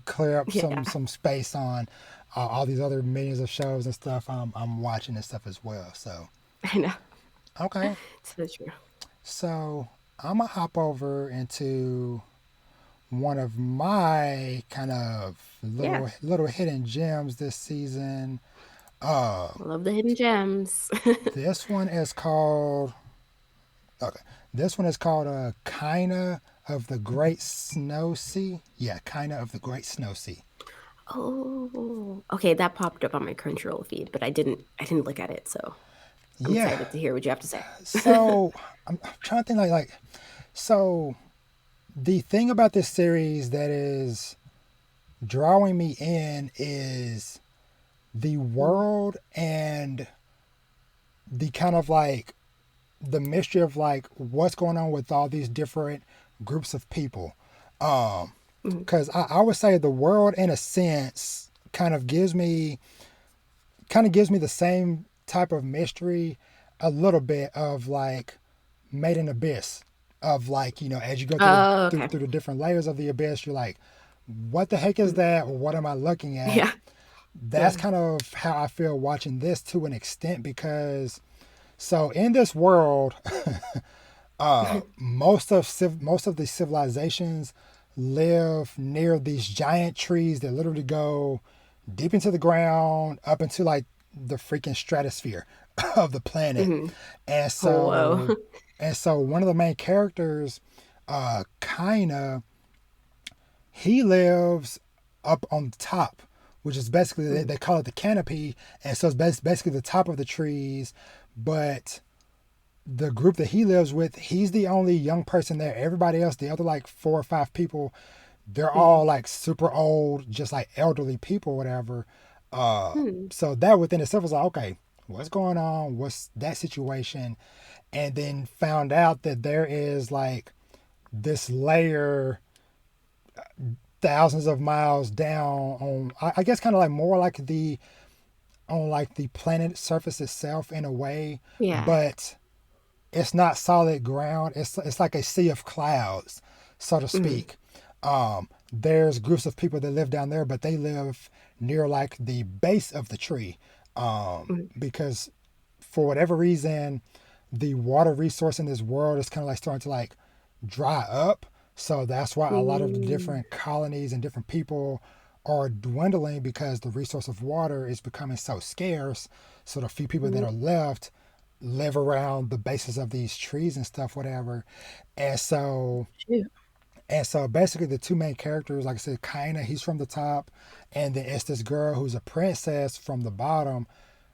A: clear up
B: Yeah,
A: some space on all these other millions of shows and stuff I'm watching and stuff as well. So
B: I know.
A: okay,
B: So true.
A: so I'm gonna hop over into one of my kind of
B: Yeah,
A: little hidden gems this season. Uh,
B: I love the hidden gems.
A: this one is called okay. This one is called Kaina of the Great Snow Sea. Yeah, Kaina of the Great Snow Sea.
B: Oh, okay. That popped up on my Crunchyroll feed, but I didn't look at it. So I'm
A: Yeah.
B: excited to hear what you have to say.
A: So I'm trying to think so the thing about this series that is drawing me in is the
B: Mm,
A: world and the kind of like the mystery of like what's going on with all these different groups of people. Um,
B: mm,
A: because I would say the world in a sense kind of gives me the same type of mystery a little bit of like Made in Abyss, of like, as you go through
B: Oh, okay.
A: through the different layers of the abyss, you're like, what the heck is
B: Mm.
A: that? Or what am I looking at?
B: Yeah.
A: That's
B: Yeah.
A: kind of how I feel watching this to an extent because so in this world, most of the civilizations live near these giant trees that literally go deep into the ground, up into like the freaking stratosphere of the planet.
B: Hmm.
A: And
B: Oh, whoa.
A: so one of the main characters, Kaina, he lives up on the top, which is basically they
B: Mm.
A: call it the canopy, and so it's basically the top of the trees. But the group that he lives with, he's the only young person there. Everybody else, the other like 4 or 5 people, they're
B: Mm.
A: all like super old, just like elderly people, whatever.
B: Hmm.
A: So that within itself was like, okay, what's going on? What's that situation? And then found out that there is like this layer thousands of miles down on, I guess, kind of like more like the on like the planet surface itself in a way,
B: Yeah.
A: but it's not solid ground. It's like a sea of clouds, so to
B: Mm.
A: speak. There's groups of people that live down there, but they live near like the base of the tree,
B: Mm.
A: because for whatever reason, the water resource in this world is kind of like starting to like dry up. So that's why a lot of the
B: Mm.
A: different colonies and different people are dwindling because the resource of water is becoming so scarce. So the few people that
B: Mm.
A: are left live around the bases of these trees and stuff, whatever. And so
B: Shoot.
A: basically the two main characters, like I said, Kaina, he's from the top, and then it's this girl who's a princess from the bottom.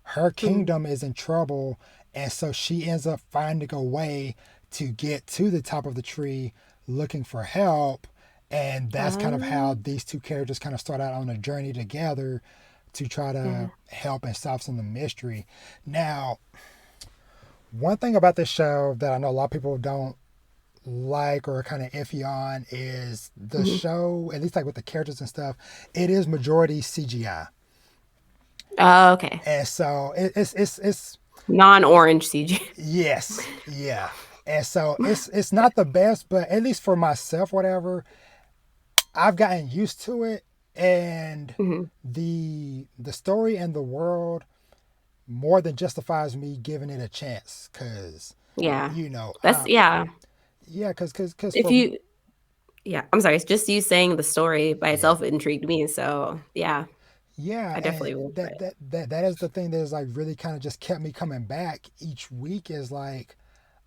A: Her
B: Mm.
A: kingdom is in trouble, and so she ends up finding a way to get to the top of the tree looking for help. And that's kind of how
B: Um,
A: these two characters kind of start out on a journey together to try
B: yeah.
A: to help and solve some of the mystery. Now, one thing about this show that I know a lot of people don't like or kind of iffy on is the
B: Mhm.
A: show, at least like with the characters and stuff, it is majority CGI.
B: Oh, okay.
A: And so it's
B: Non-orange CG.
A: yes, yeah. And so it's not the best, but at least for myself, whatever, I've gotten used to it, and
B: Hmm.
A: the story and the world more than justifies me giving it a chance because
B: Yeah.
A: you know
B: That's yeah.
A: yeah, because
B: If
A: for
B: you Yeah, I'm sorry, it's just you saying the story by
A: yeah.
B: itself intrigued me, so yeah,
A: Yeah,
B: I
A: and
B: definitely will try it.
A: that is the thing that is like really kind of just kept me coming back each week is like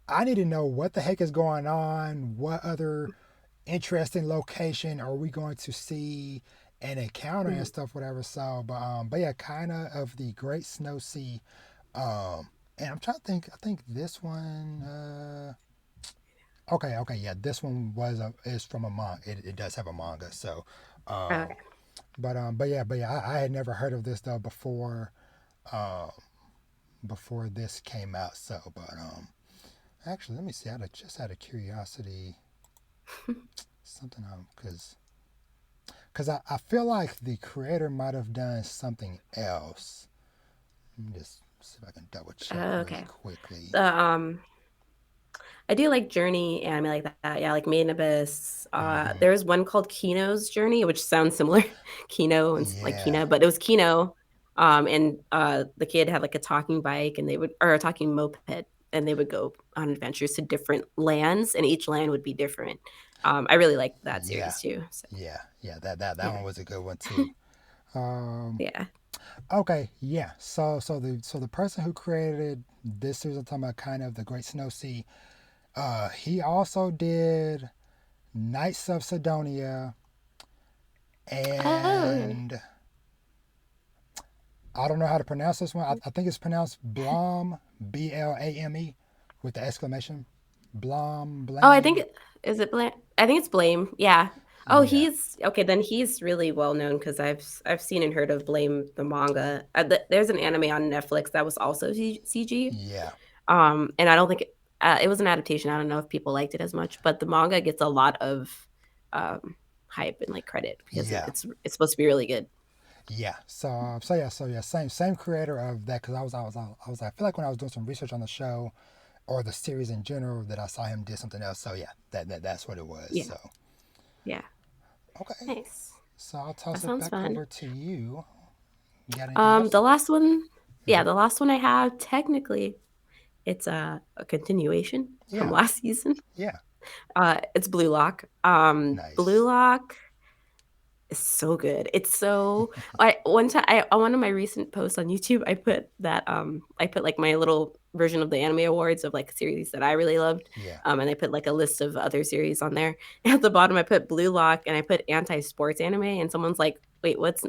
A: I need to know what the heck is going on, what other interesting location are we going to see and encounter and
B: Mhm.
A: stuff, whatever. So, but yeah, kind of the Great Snow Sea. And I'm trying to think. I think this one. Okay, yeah, this one is from a manga. It does have a manga. So, um,
B: Okay.
A: but yeah, I had never heard of this though uh, before this came out. So, actually, let me see. Just out of curiosity, something because I feel like the creator might have done something else. Let me just see if I can double check really
B: Okay.
A: quickly.
B: The, I do like Journey anime like that, yeah, like Made in Abyss.
A: Hmm.
B: There's one called Kino's Journey, which sounds similar, Kino and s like
A: Yeah,
B: Kina, but it was Kino, and, the kid had, like, a talking bike, and they would or a talking moped, and they would go on adventures to different lands, and each land would be different. I really liked that
A: yeah,
B: series too, so
A: yeah. That
B: yeah.
A: one was a good one too. Um,
B: Yeah.
A: okay, yeah. So the person who created this series, I'm talking about, kind of the Great Snow Sea. He also did Knights of Sidonia,
B: Oh, okay.
A: and I don't know how to pronounce this one. I think it's pronounced Blom, Blame, with the exclamation. Blom,
B: Oh, I think
A: blame.
B: is it Blame? I think it's Blame, yeah. Oh,
A: Yeah,
B: he's okay, then he's really well known because I've seen and heard of Blame the manga. There's an anime on Netflix that was also CG,
A: yeah,
B: and I don't think it was an adaptation. I don't know if people liked it as much, but the manga gets a lot of, um, hype and, like, credit because
A: yeah.
B: it's supposed to be really good.
A: Yeah. So yeah. Same creator of that because I was I feel like when I was doing some research on the show or the series in general that I saw him did something else. So yeah, that's what it was.
B: Yeah,
A: So
B: yeah,
A: okay.
B: nice.
A: So I'll
B: That
A: toss it
B: sounds
A: back
B: fun.
A: over to you. You got anything else?
B: The last one, yeah,
A: Mm-hmm.
B: the last one I have technically it's a continuation from
A: Yeah.
B: last season.
A: Yeah.
B: It's Blue Lock. Blue
A: Nice.
B: Lock is so good. It's so I one time I on one of my recent posts on YouTube, I put that I put like my little version of the anime awards of like series that I really loved.
A: Yeah.
B: And I put like a list of other series on there. And at the bottom I put Blue Lock and I put anti-sports anime and someone's like, "Wait, what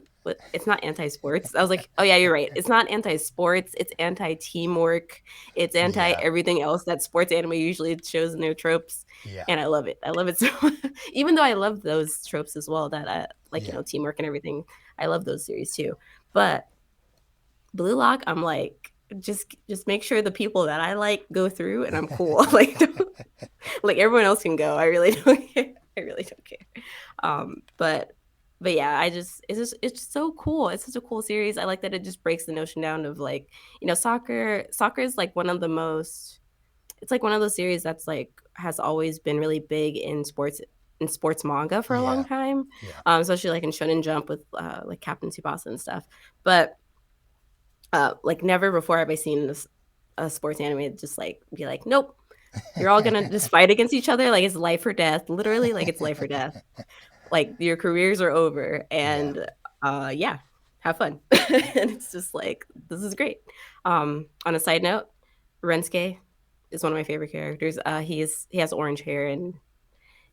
B: it's not anti-sports." I was like, "Oh yeah, you're right. It's not anti-sports, it's anti-teamwork. It's anti
A: Yeah.
B: everything else that sports anime usually shows in their tropes."
A: Yeah.
B: And I love it. I love it so even though I love those tropes as well that like,
A: Yeah.
B: teamwork and everything. I love those series too. But Blue Lock, I'm like, just make sure the people that I like go through and I'm cool. Like like everyone else can go. I really don't care. I really don't care. But yeah, it's just so cool. It's such a cool series. I like that it just breaks the notion down of like, soccer is like one of the most it's like one of those series that's like has always been really big in sports manga for a long
A: Yeah.
B: time,
A: Yeah.
B: especially like in Shonen Jump with like Captain Tsubasa and stuff. But like never before have I seen a sports anime just like be like, nope, you're all gonna just fight against each other like it's life or death, literally like it's life or death. Like your careers are over,
A: Yeah.
B: and yeah, have fun. And it's just like this is great. On a side note, Rensuke is one of my favorite characters. He has orange hair and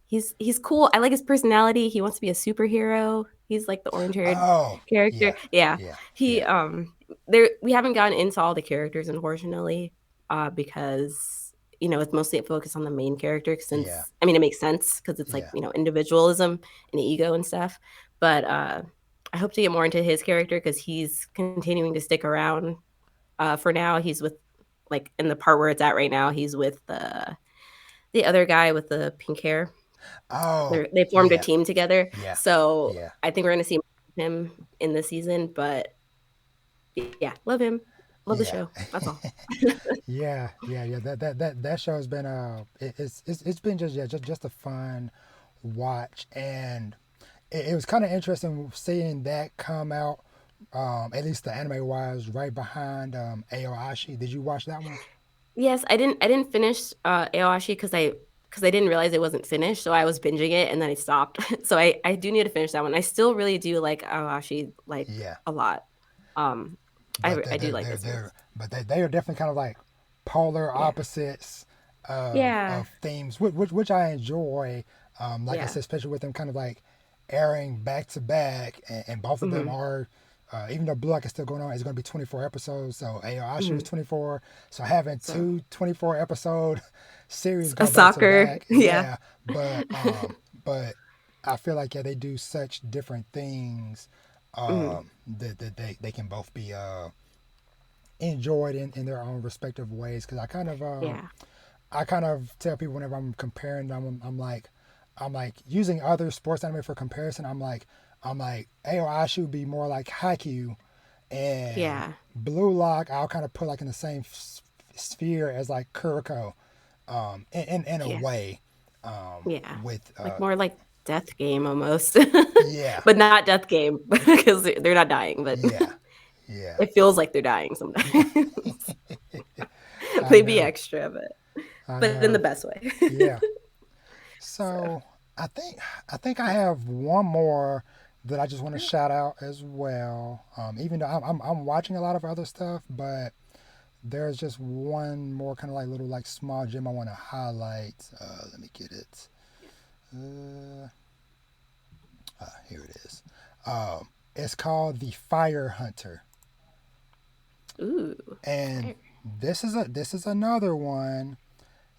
B: he's cool. I like his personality. He wants to be a superhero. He's like the orange-haired
A: Oh.
B: character.
A: Yeah.
B: Yeah.
A: Yeah.
B: He
A: Yeah.
B: there we haven't gotten into all the characters unfortunately, because it's mostly focused on the main character
A: Yeah.
B: since I mean it makes sense because it's like,
A: Yeah.
B: individualism and ego and stuff. But I hope to get more into his character because he's continuing to stick around. For now, he's with like in the part where it's at right now, he's with the other guy with the pink hair.
A: Oh.
B: They formed a
A: Yeah.
B: team together,
A: Yeah.
B: so
A: Yeah.
B: I think we're gonna see him in this season, but yeah, love him. Love the
A: Yeah.
B: show. That's all.
A: Yeah. That show has been it's been just just a fun watch, and it was kind of interesting seeing that come out. At least the anime wise, right behind Aoashi. Did you watch that one?
B: Yes, I didn't finish, Aoashi because I didn't realize it wasn't finished, so I was binging it and then I stopped. So I do need to finish that one. I still really do like Aoashi, like,
A: Yeah,
B: a lot. Um,
A: but
B: I do like this one.
A: they are definitely kind of like polar
B: Yeah.
A: opposites
B: Yeah.
A: of themes, which I enjoy. Like I
B: Yeah.
A: said, especially with them kind of like airing back to back, and both of them
B: Mhm.
A: are. Even though Blue Lock is still going on, it's going to be 24 episodes. So Aoashi was
B: Mhm.
A: 24. So having
B: So,
A: two 24 episode series
B: a
A: go back to
B: soccer.
A: back,
B: Yeah.
A: yeah. But I feel like yeah, they do such different things
B: Mhm.
A: that they can both be enjoyed in their own respective ways. Because
B: Yeah.
A: I kind of tell people whenever I'm comparing them, I'm like using other sports anime for comparison. I'm like AOI should be more like Haikyuu, and
B: Yeah.
A: Blue Lock I'll kind of put like in the same sphere as like Kuroko, in a
B: Yeah.
A: way,
B: Yeah.
A: with
B: Like, more like Death Game almost.
A: yeah,
B: But not Death Game because they're not dying, but
A: yeah, yeah.
B: it feels like they're dying sometimes.
A: I
B: They be
A: know,
B: extra,
A: I
B: but in the
A: know,
B: best way.
A: yeah.
B: So
A: So I think I have one more that I just want to shout out as well. Even though I'm watching a lot of other stuff, but there's just one more kind of like little like small gem I want to highlight. Let me get it. Uh, Here it is. It's called the Fire Hunter,
B: ooh,
A: and
B: fire.
A: this is another one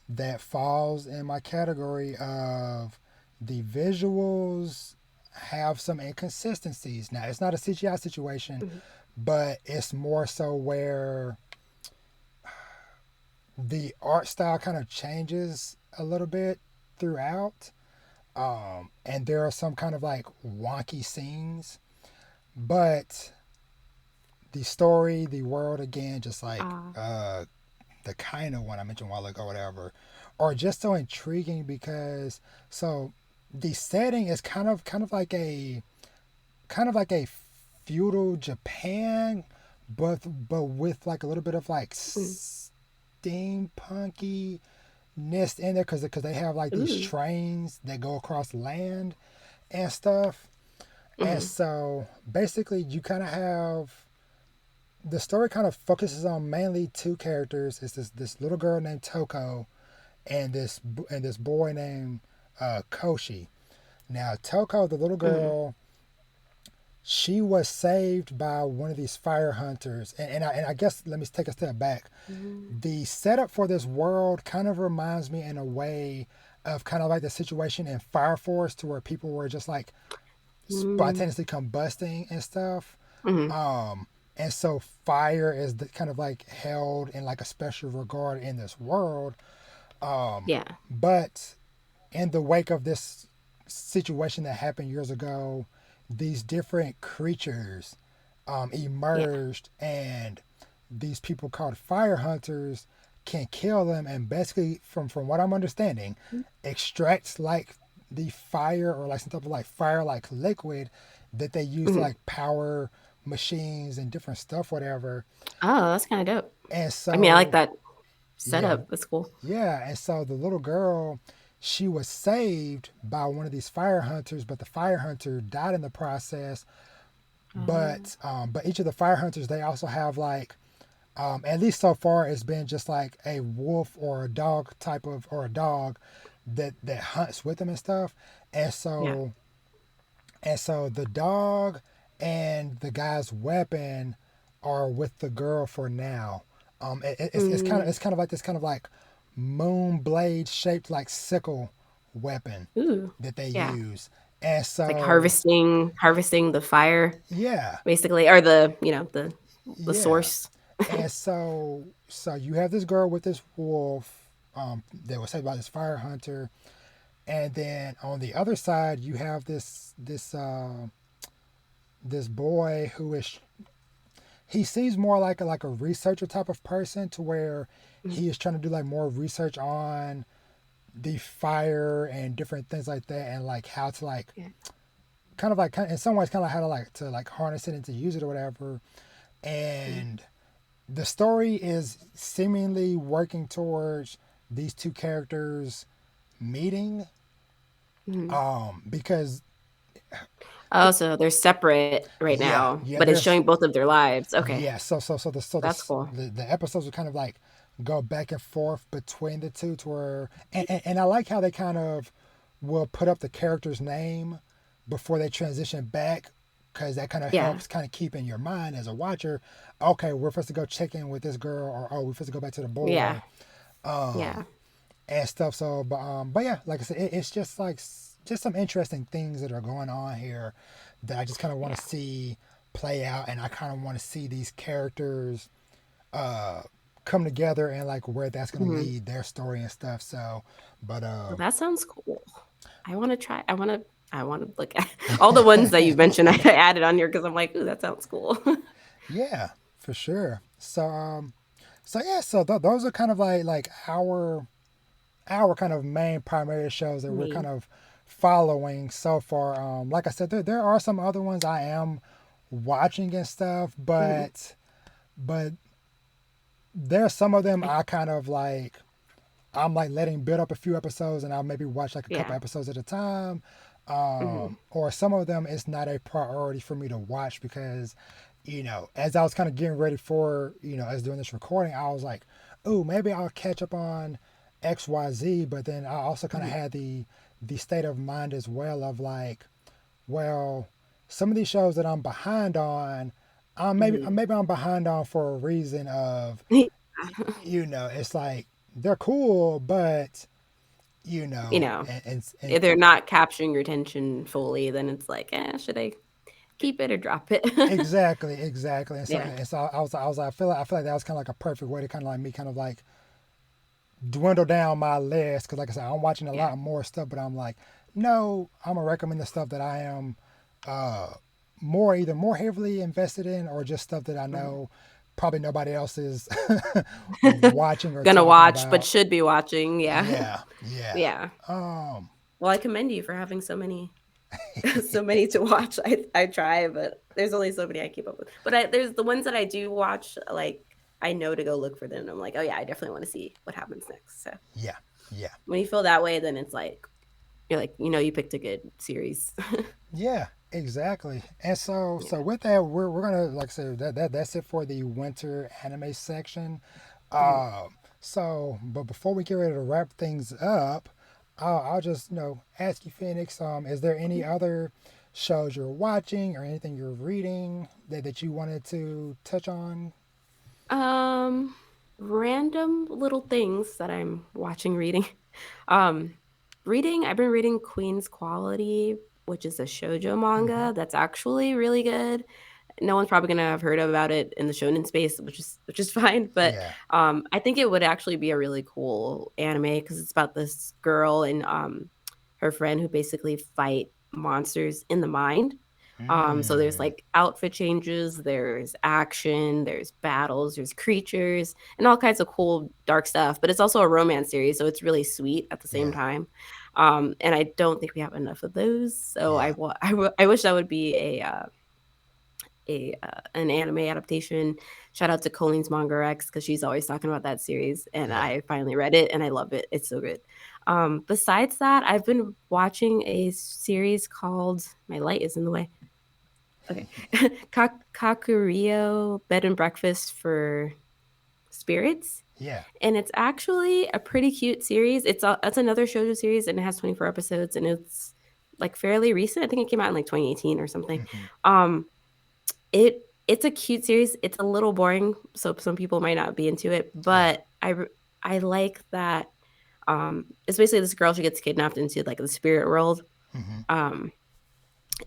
A: that falls in my category of the visuals have some inconsistencies. Now, it's not a CGI situation,
B: Mhm.
A: but it's more so where the art style kind of changes a little bit throughout. And there are some kind of like wonky scenes, but the story, the world, again, just like
B: Ah.
A: the Kaina one I mentioned a while ago, whatever, are just so intriguing because so the setting is kind of like a feudal Japan, but with like a little bit of like
B: Mm.
A: steampunky ness in there because they have like these
B: Ooh.
A: trains that go across land and stuff. And
B: Mm-hmm.
A: so basically, you kind of have the story kind of focuses on mainly two characters. It's this little girl named Toko and this boy named Koshi. Now Toko, the little
B: Mm-hmm.
A: girl, she was saved by one of these fire hunters. And I guess let me take a step back. The setup for this world kind of reminds me in a way of kind of like the situation in Fire Force to where people were just like
B: Mm-hmm.
A: spontaneously combusting and stuff.
B: Mm-hmm.
A: Um, and so fire is kind of like held in like a special regard in this world. Um,
B: Yeah.
A: but in the wake of this situation that happened years ago, these different creatures
B: Yeah.
A: emerged, and these people called fire hunters can kill them, and basically, from what I'm understanding, extracts like the fire or like some type of like fire like liquid that they use to
B: Mm-hmm.
A: like power machines and different stuff, whatever.
B: Oh, that's kind of dope.
A: And
B: I mean, I like
A: so,
B: that
A: yeah,
B: setup. That's cool.
A: yeah, and so the little girl, she was saved by one of these fire hunters, but the fire hunter died in the process. But each of the fire hunters, they also have like, at least so far, it's been just like a wolf or a dog type of or a dog that hunts with them and stuff. And
B: Yeah.
A: so the dog and the guy's weapon are with the girl for now.
B: Mm.
A: It's kind of like this kind of like moon blade shaped like sickle weapon
B: Ooh.
A: that they
B: Yeah.
A: use. And
B: It's like
A: so
B: harvesting the fire,
A: yeah,
B: basically, or the
A: yeah.
B: source.
A: And so you have this girl with this wolf that was saved by this fire hunter, and then on the other side you have this boy who is he seems more like a researcher type of person to where
B: Mm.
A: he is trying to do like more research on the fire and different things like that and like how to like
B: Yeah.
A: in some ways kind of how to like harness it and to use it or whatever.
B: Mm.
A: And the story is seemingly working towards these two characters meeting
B: Mm.
A: because
B: Oh, so they're separate right
A: yeah,
B: now,
A: yeah,
B: but it's
A: there's
B: showing both of their lives. Okay.
A: yeah,
B: That's cool.
A: the episodes will kind of like go back and forth between the two to where and I like how they kind of will put up the character's name before they transition back because that kind of
B: Yeah.
A: helps kind of keep in your mind as a watcher, okay, we're supposed to go check in with this girl or oh we're supposed to go back to the
B: Yeah.
A: boy
B: Yeah.
A: and stuff. So, but yeah, like I said, it's just like just some interesting things that are going on here that I just kind of want
B: Yeah.
A: to see play out, and I kind of want to see these characters uh come together and like where that's going to
B: Mhm.
A: lead their story and stuff. So, but
B: Well, that sounds cool. I wanna try I wanna look at all the ones that you mentioned, I added on here because 'cause I'm like, "Ooh, that sounds cool."
A: yeah, for sure. So yeah, so those are kind of like our kind of main primary shows that we're kind
B: Me.
A: of following so far. Like I said, there are some other ones I am watching and stuff,
B: Mhm.
A: but there's some of them
B: I
A: I kind of like I'm like letting build up a few episodes and I'll maybe watch like a couple
B: Yeah.
A: episodes at a time.
B: Mhm.
A: Or some of them it's not a priority for me to watch because, as I was kind of getting ready for, as doing this recording, I was like, oh, maybe I'll catch up on XYZ, but then I also kind of
B: Mhm.
A: had the state of mind as well of like, well, some of these shows that I'm behind on,
B: Mhm.
A: maybe I'm behind on for a reason of, it's like they're cool, but
B: You know,
A: and
B: if they're not capturing your attention fully, then it's like, should I keep it or drop it?"
A: exactly. And so
B: Yeah.
A: and so I feel like that was kind of like a perfect way to kind of like me kind of like dwindle down my list because like I said, I'm watching a
B: Yeah.
A: lot more stuff, but I'm like, no, I'm gonna recommend the stuff that I am uh either more heavily invested in, or just stuff that I
B: Mhm.
A: know probably nobody else is watching or
B: Gonna
A: talking
B: watch, but
A: about.
B: should be watching. Yeah.
A: Yeah, yeah.
B: Yeah.
A: Um,
B: Well, I commend you for having so many so many to watch. I try, but there's only so many I keep up with. But there's the ones that I do watch, like I know to go look for them. And I'm like, oh yeah, I definitely want to see what happens next. So
A: yeah, yeah,
B: when you feel that way, then it's like you're like, you picked a good series.
A: yeah. Exactly. And so
B: Yeah.
A: with that, we're gonna, like I said, that's it for the winter anime section.
B: Mhm.
A: But before we get ready to wrap things up, I'll just ask you, Phoenix. Is there any other shows you're watching or anything you're reading that you wanted to touch on?
B: Um, Random little things that I'm watching, reading. Um, I've been reading Queen's Quality, which is a shoujo
A: Hmm.
B: manga that's actually really good. No one's probably gonna have heard about it in the shonen space, which is fine. But
A: Yeah,
B: I think it would actually be a really cool anime because it's about this girl and her friend who basically fight monsters in the mind. So there's
A: mm,
B: like outfit changes, there's action, there's battles, there's creatures, and all kinds of cool dark stuff. But it's also a romance series, so it's really sweet at the same
A: yeah,
B: time. And I don't think we have enough of those, so
A: yeah,
B: I wish that would be an anime adaptation. Shout out to Colleen's Manga X because she's always talking about that series, and
A: yeah.
B: I finally read it and I love it. It's so good. Besides that, I've been watching a series called My Light is in the Way. Okay, Kakurio Bed and Breakfast for Spirits,
A: Yeah.
B: and it's actually a pretty cute series. It's another shoujo series, and it has 24 episodes, and it's like fairly recent. I think it came out in like 2018 or something.
A: Hmm.
B: Um, it's a cute series. It's a little boring, so some people might not be into it,
A: Yeah.
B: but I like that. It's basically this girl, she gets kidnapped into like the spirit world.
A: Hmm.
B: Um,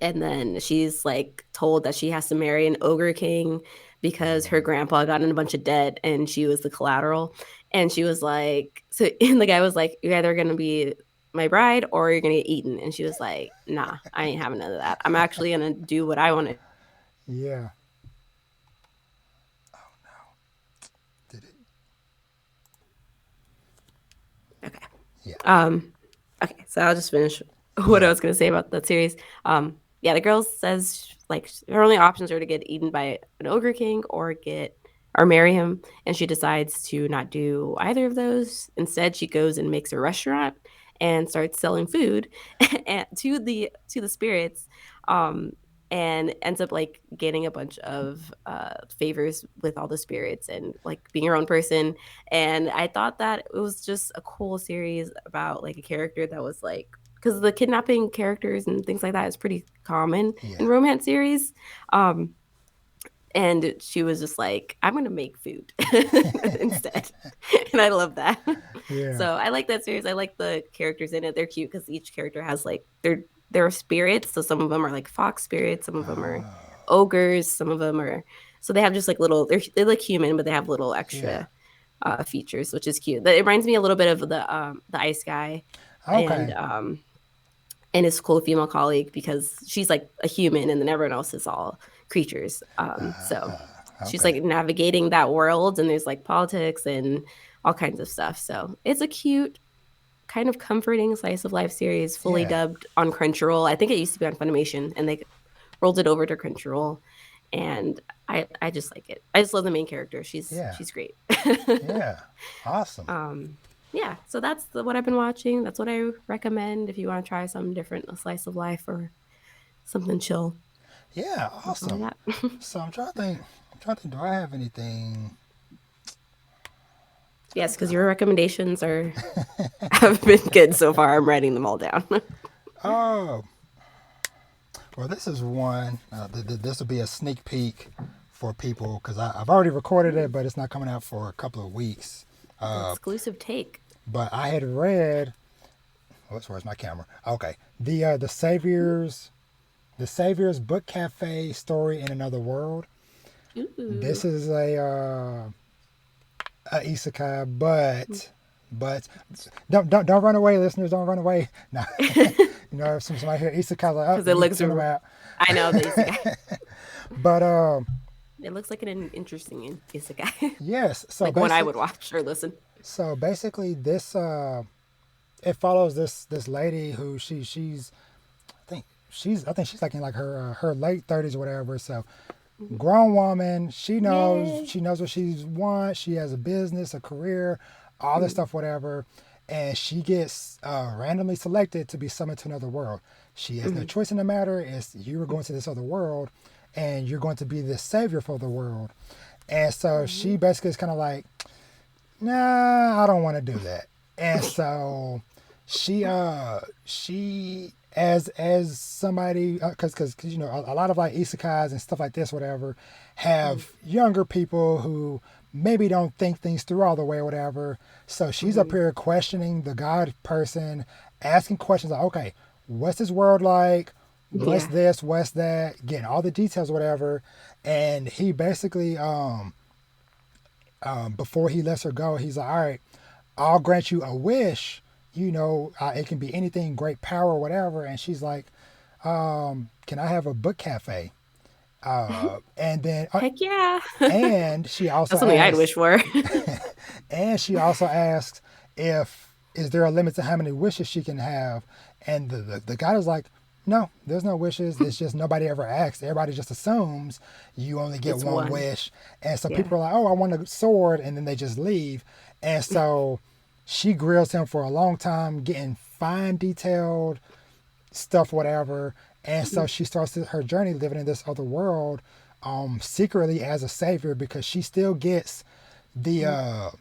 B: and then she's like told that she has to marry an ogre king because her
A: Mm,
B: grandpa got in a bunch of debt and she was the collateral. And she was like, so and the guy was like, you're either gonna be my bride or you're gonna get eaten. And she was like, nah, I ain't having none of that. I'm actually gonna do what I want to.
A: yeah. Oh no. Did it?
B: Okay.
A: Yeah.
B: Um, okay, so I'll just finish what I
A: Yeah.
B: was gonna say about that series. Yeah, the girl says like her only options are to get eaten by an ogre king or marry him, and she decides to not do either of those. Instead, she goes and makes a restaurant and starts selling food and to the spirits. Um, and ends up like getting a bunch of favors with all the spirits and like being her own person. And I thought that it was just a cool series about like a character that was like, because the kidnapping characters and things like that is pretty common in
A: Yeah.
B: romance series. Um, and she was just like, I'm gonna make food instead. And I love that.
A: Yeah.
B: So I like that series. I like the characters in it. They're cute because each character has like they're spirits. So some of them are like fox spirits, some of them are
A: Oh.
B: ogres, some of them are, so they have just like little, they look human, but they have little
A: Yeah.
B: extra features, which is cute. It reminds me a little bit of the ice guy and
A: Okay.
B: um and his cool female colleague because she's like a human and then everyone else is all creatures. So she's
A: Okay.
B: like navigating that world and there's like politics and all kinds of stuff. So it's a cute, kind of comforting slice of life series, fully
A: Yeah.
B: dubbed on Crunchyroll. I think it used to be on Funimation and they rolled it over to Crunchyroll. And I just like it. I just love the main character.
A: Yeah.
B: She's great.
A: Yeah. Awesome.
B: um, yeah, so that's what I've been watching. That's what I recommend if you want to try something different, a slice of life or something chill.
A: Yeah.
B: That's all I
A: Awesome.
B: got.
A: So I'm trying to think. Do I have anything?
B: Yes, because your recommendations are have been good so far. I'm writing them all down.
A: Oh. Well, this is one. This will be a sneak peek for people because I've already recorded it, but it's not coming out for a couple of weeks. Uh,
B: Exclusive take.
A: but I had read. Where's my camera? Okay, the Savior's Book Cafe story in another world.
B: Ooh.
A: This is a isekai, but don't run away, listeners. Don't run away. No, if somebody hear isekai, like, oh,
B: Because it
A: you
B: looks
A: tune them out.
B: I know the isekai.
A: But
B: It looks like an interesting isekai,
A: yes,
B: like one I would watch or listen.
A: so basically this it follows this lady who she's I think she's like in like her late 30s or whatever. So
B: Mhm.
A: grown woman,
B: Yay!
A: she knows what she wants. She has a business, a career, all this
B: Mm.
A: stuff, whatever. And she gets randomly selected to be summoned to another world. She has no
B: Mhm.
A: choice in the matter. It's you are going to this other world, and you're going to be the savior for the world. And so she
B: Mhm.
A: basically is kind of like, nah, I don't want to do that. And so she as somebody because you know a lot of like isekais and stuff like this whatever
B: Mhm.
A: have younger people who maybe don't think things through all the way or whatever. So she's up
B: Mhm.
A: here questioning the god person, asking questions like, okay, what's this world like, what's
B: Yeah.
A: this, what's that, getting all the details or whatever. And he basically before he lets her go, he's like, all right, I'll grant you a wish. You know, it can be anything, great power, or whatever. And she's like, can I have a book cafe? And then,
B: Heck yeah!
A: and she also
B: That's something I'd
A: asks,
B: wish for.
A: and she also asks if is there a limit to how many wishes she can have? And the guy is like, no, there's no wishes. It's just nobody ever asks. Everybody just assumes you only get
B: It's
A: one
B: one.
A: wish. And so
B: Yeah.
A: people are like, oh, I want a sword, and then they just leave. And so she grills him for a long time, getting fine detailed stuff, whatever. And so
B: Mm.
A: she starts her journey living in this other world, secretly as a savior because she still gets the
B: Mhm.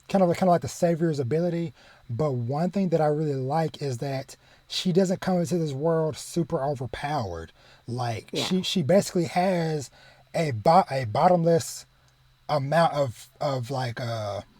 A: kind of like the savior's ability. But one thing that I really like is that she doesn't come into this world super overpowered. Like
B: Yeah.
A: she basically has a bottomless amount of like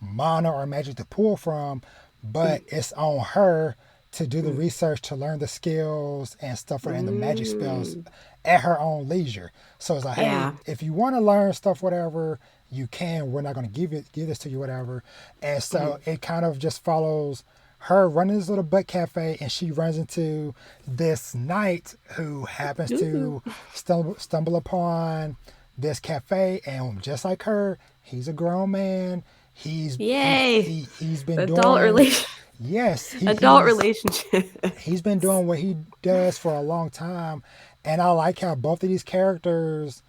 A: mana or magic to pull from, but
B: Mhm.
A: it's on her to do the
B: Mm.
A: research to learn the skills and stuff and the magic spells
B: Mm.
A: at her own leisure. So it's like, hey,
B: Yeah.
A: if you want to learn stuff, whatever, you can. We're not going to give this to you, whatever. And so
B: Mhm.
A: it kind of just follows her running this little butt cafe, and she runs into this knight who happens
B: Ooh.
A: to stumble upon this cafe, and just like her, he's a grown man.
B: Yay!
A: He's been
B: Adult
A: doing,
B: relation.
A: yes,
B: Adult relationship.
A: he's been doing what he does for a long time. And I like how both of these characters,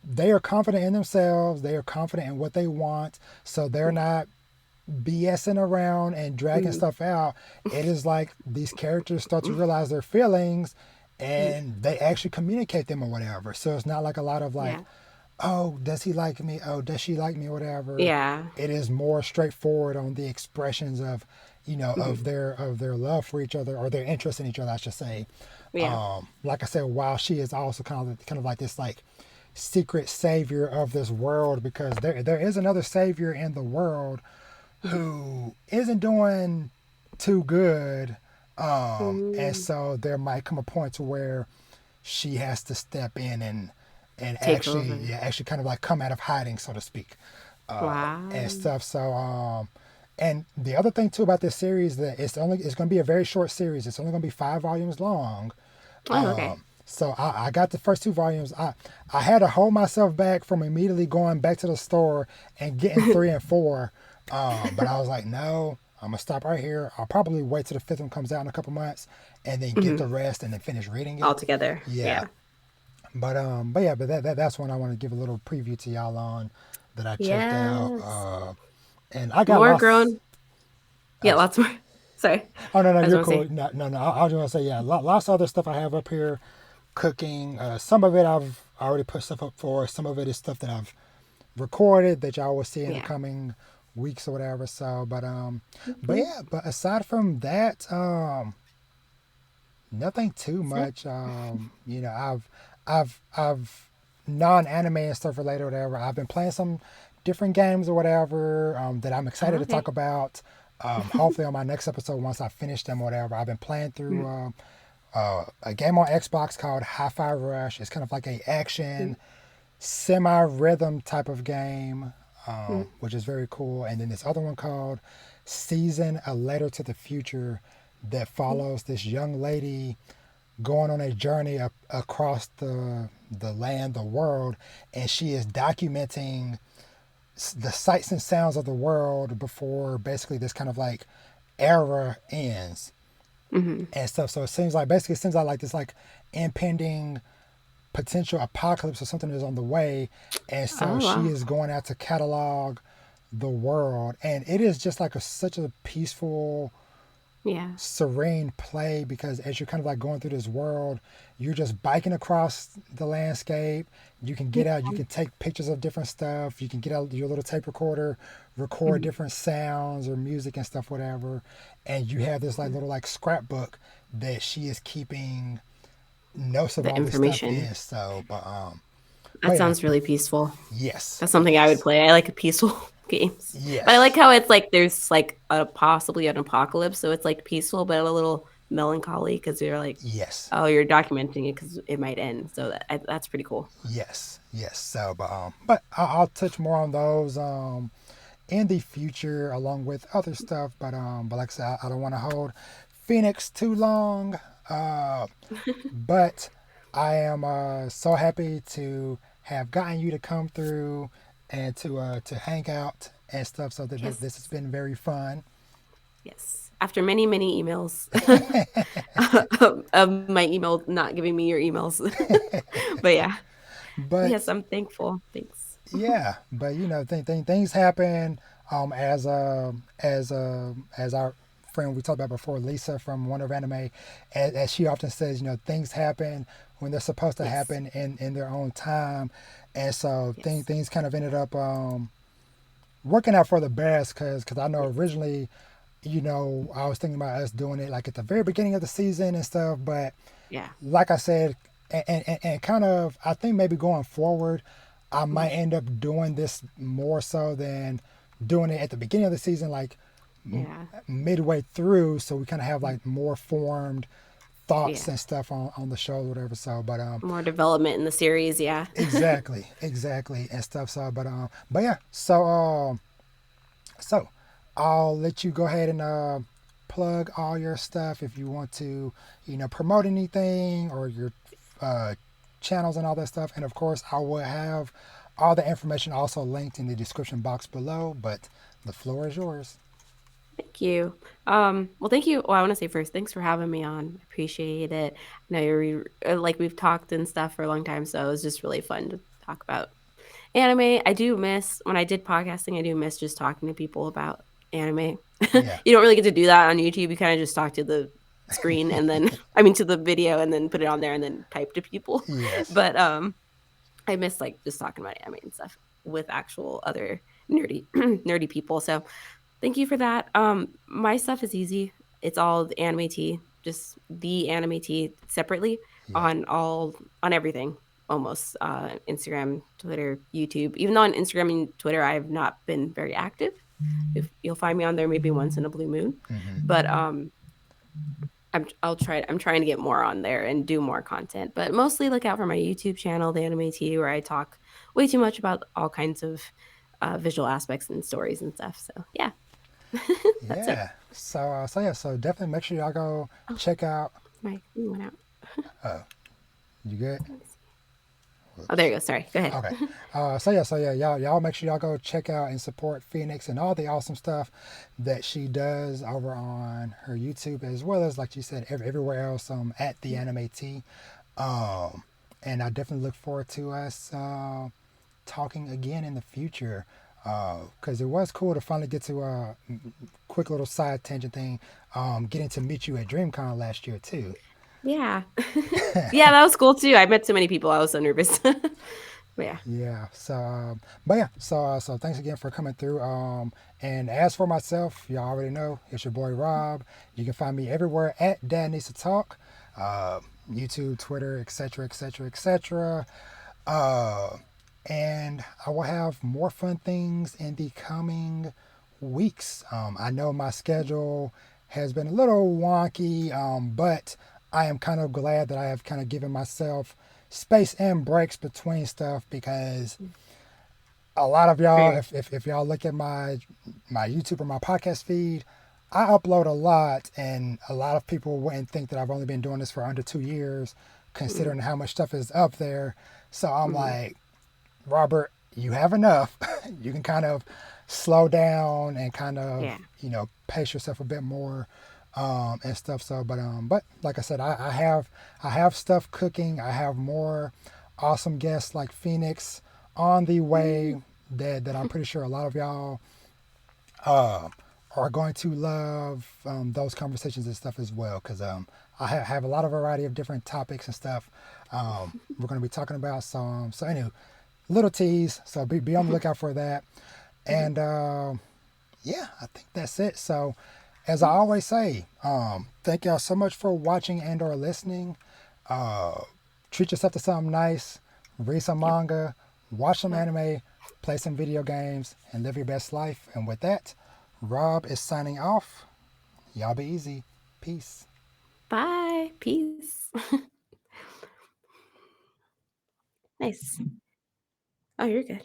A: they are confident in themselves, they are confident in what they want, so they're
B: Yeah.
A: not BSing around and dragging
B: Mhm.
A: stuff out. It is like these characters start to realize their feelings
B: Mhm.
A: and they actually communicate them or whatever. So it's not like a lot of like,
B: Yeah.
A: oh, does he like me? Oh, does she like me? Or whatever.
B: Yeah.
A: It is more straightforward on the expressions of, you know,
B: Mhm.
A: of their love for each other or their interest in each other, I should say.
B: Yeah.
A: Like I said, while she is also kind of like this like secret savior of this world because there is another savior in the world
B: Mhm.
A: who isn't doing too good. And
B: Mm.
A: so there might come a point to where she has to step in and
B: Take
A: actually
B: over.
A: yeah, actually kind of like come out of hiding, so to speak, and
B: Wow.
A: stuff. So and the other thing too about this series that it's going to be a very short series. It's only going to be 5 volumes long.
B: Oh, okay.
A: So I got the first 2 volumes. I had to hold myself back from immediately going back to the store and getting 3 and 4. But I was like, no, I'm gonna stop right here. I'll probably wait till the fifth one comes out in a couple months and then get
B: Mhm.
A: the rest and then finish reading it.
B: All together.
A: Yeah.
B: Yeah.
A: But yeah, but that's one I want to give a little preview to y'all on that I checked out.
B: Yes.
A: And I got
B: More
A: lost.
B: grown. Yeah,
A: Oh,
B: lots more. Sorry.
A: oh no, no,
B: I was
A: you're
B: gonna
A: cool.
B: say.
A: No. I was just gonna say yeah, lots of other stuff I have up here. Cooking. Some of it I've already put stuff up for. Some of it is stuff that I've recorded that y'all will see in the
B: Yeah.
A: coming weeks or whatever. So, but
B: Mhm.
A: yeah, but aside from that, nothing too
B: That's it.
A: much. You know, I've non-anime and stuff related or whatever. I've been playing some different games or whatever that I'm excited
B: Oh,
A: to talk
B: okay.
A: about. Hopefully on my next episode once I finish them or whatever. I've been playing through
B: Mhm.
A: a game on Xbox called Hi-Fi Rush. It's kind of like a
B: Mhm.
A: action semi-rhythm type of game,
B: Mhm.
A: which is very cool. And then this other one called Season: A Letter to the Future that
B: Mhm.
A: follows this young lady. going on a journey across the land, the world, and she is documenting the sights and sounds of the world before basically this kind of like era ends
B: Hmm.
A: and stuff. So it seems like basically it seems like this like impending potential apocalypse or something is on the way, and so
B: Oh
A: she
B: wow.
A: is going out to catalog the world, and it is just like such a peaceful,
B: Yeah.
A: serene play because as you're kind of like going through this world, you're just biking across the landscape. You can
B: Yeah.
A: get out, you can take pictures of different stuff, you can get out your little tape recorder, record
B: Mhm.
A: different sounds or music and stuff, whatever. And you have this like little like scrapbook that she is keeping notes of
B: The
A: all this stuff
B: information.
A: in. So, but
B: That
A: yeah,
B: sounds really peaceful.
A: yes,
B: That's something I would
A: yes,
B: play. I like peaceful games. But I like
A: yes,
B: how it's like there's like a possibly an apocalypse, so it's like peaceful but a little melancholy because you're like,
A: yes,
B: oh, you're documenting it because it might end. So that's pretty cool.
A: yes, yes. So, but I'll touch more on those in the future along with other stuff. But like I said, I don't want to hold Phoenix too long. Uh, but I am so happy to have gotten you to come through and to hang out and stuff. So that
B: Yes.
A: this has been very fun.
B: Yes. After many, many emails of my email not giving me your emails. But yeah. Yes,
A: But
B: I'm thankful. Thanks.
A: yeah, but things happen. As our friend we talked about before, Lisa from Wonder of Anime, as she often says, things happen when they're supposed to
B: Yes.
A: happen in their own time, and so
B: Yes.
A: things kind of ended up working out for the best because I know
B: Yes.
A: originally, I was thinking about us doing it like at the very beginning of the season and stuff, but
B: Yeah.
A: like I said, and kind of, I think maybe going forward, I might
B: Mhm.
A: end up doing this more so than doing it at the beginning of the season, like
B: Yeah.
A: midway through, so we kind of have
B: Mhm.
A: like more formed thoughts
B: Yeah.
A: and stuff on the show or whatever. So,
B: More development in the series, yeah.
A: exactly, and stuff. So, but yeah. So I'll let you go ahead and plug all your stuff if you want to, promote anything or your uh, channels and all that stuff. And of course, I will have all the information also linked in the description box below. But the floor is yours.
B: Thank you. Well, thank you. Well, I want to say first, thanks for having me on. I appreciate it. I know like we've talked and stuff for a long time, so it was just really fun to talk about anime. I do miss when I did podcasting. I do miss just talking to people about anime.
A: Yeah.
B: You don't really get to do that on YouTube. You kind of just talk to the screen and then, I mean, to the video and then put it on there and then type to people.
A: Yes.
B: But I miss like just talking about anime and stuff with actual other nerdy nerdy people. So thank you for that. My stuff is easy. It's all the Anime Tea, just the Anime Tea separately
A: Yeah.
B: on everything almost. Instagram, Twitter, YouTube. Even though on Instagram and Twitter I have not been very active. If you'll find me on there maybe once in a blue moon. But I'm trying to get more on there and do more content. But mostly look out for my YouTube channel, the Anime Tea, where I talk way too much about all kinds of visual aspects and stories and stuff. So yeah. That's it.
A: Yeah. So yeah. So definitely make sure y'all go
B: Oh,
A: check out.
B: my thing went out.
A: Oh, you good?
B: Let me see. Oh, there
A: Whoops.
B: you go. Sorry. Go ahead.
A: Okay. So yeah, y'all make sure y'all go check out and support Phoenix and all the awesome stuff that she does over on her YouTube as well as like you said everywhere else at the Anime T. Um, and I definitely look forward to us talking again in the future. Because it was cool to finally get to a quick little side tangent thing. Getting to meet you at DreamCon last year too.
B: Yeah. Yeah, that was cool too. I met so many people. I was so nervous. But yeah.
A: Yeah. But yeah. So thanks again for coming through. And as for myself, y'all already know it's your boy Rob. You can find me everywhere at Dad Needs to Talk, uh, YouTube, Twitter, etc., etc., etc. Uh, and I will have more fun things in the coming weeks. I know my schedule has been a little wonky, but I am kind of glad that I have kind of given myself space and breaks between stuff because a lot of y'all,
B: Fair.
A: if y'all look at my YouTube or my podcast feed, I upload a lot, and a lot of people wouldn't think that I've only been doing this for under 2 years,
B: Mm,
A: considering how much stuff is up there. So I'm
B: mhm.
A: like, Robert, you have enough. You can kind of slow down and kind of,
B: Yeah.
A: pace yourself a bit more, and stuff. So, but like I said, I have stuff cooking. I have more awesome guests like Phoenix on the
B: Woo.
A: way that I'm pretty sure a lot of y'all uh, are going to love those conversations and stuff as well, because I have a lot of variety of different topics and stuff we're going to be talking about. So anyway, little tease. So be on the lookout for that.
B: Mhm.
A: And yeah, I think that's it. So as I
B: Yes.
A: always say, thank y'all so much for watching and or listening. Uh, Treat yourself to something nice. Read some
B: Yep.
A: manga. Watch some
B: Well,
A: anime. Play some video games. And live your best life. And with that, Rob is signing off. Y'all be easy. Peace.
B: bye. Peace. Nice. Oh, you're good.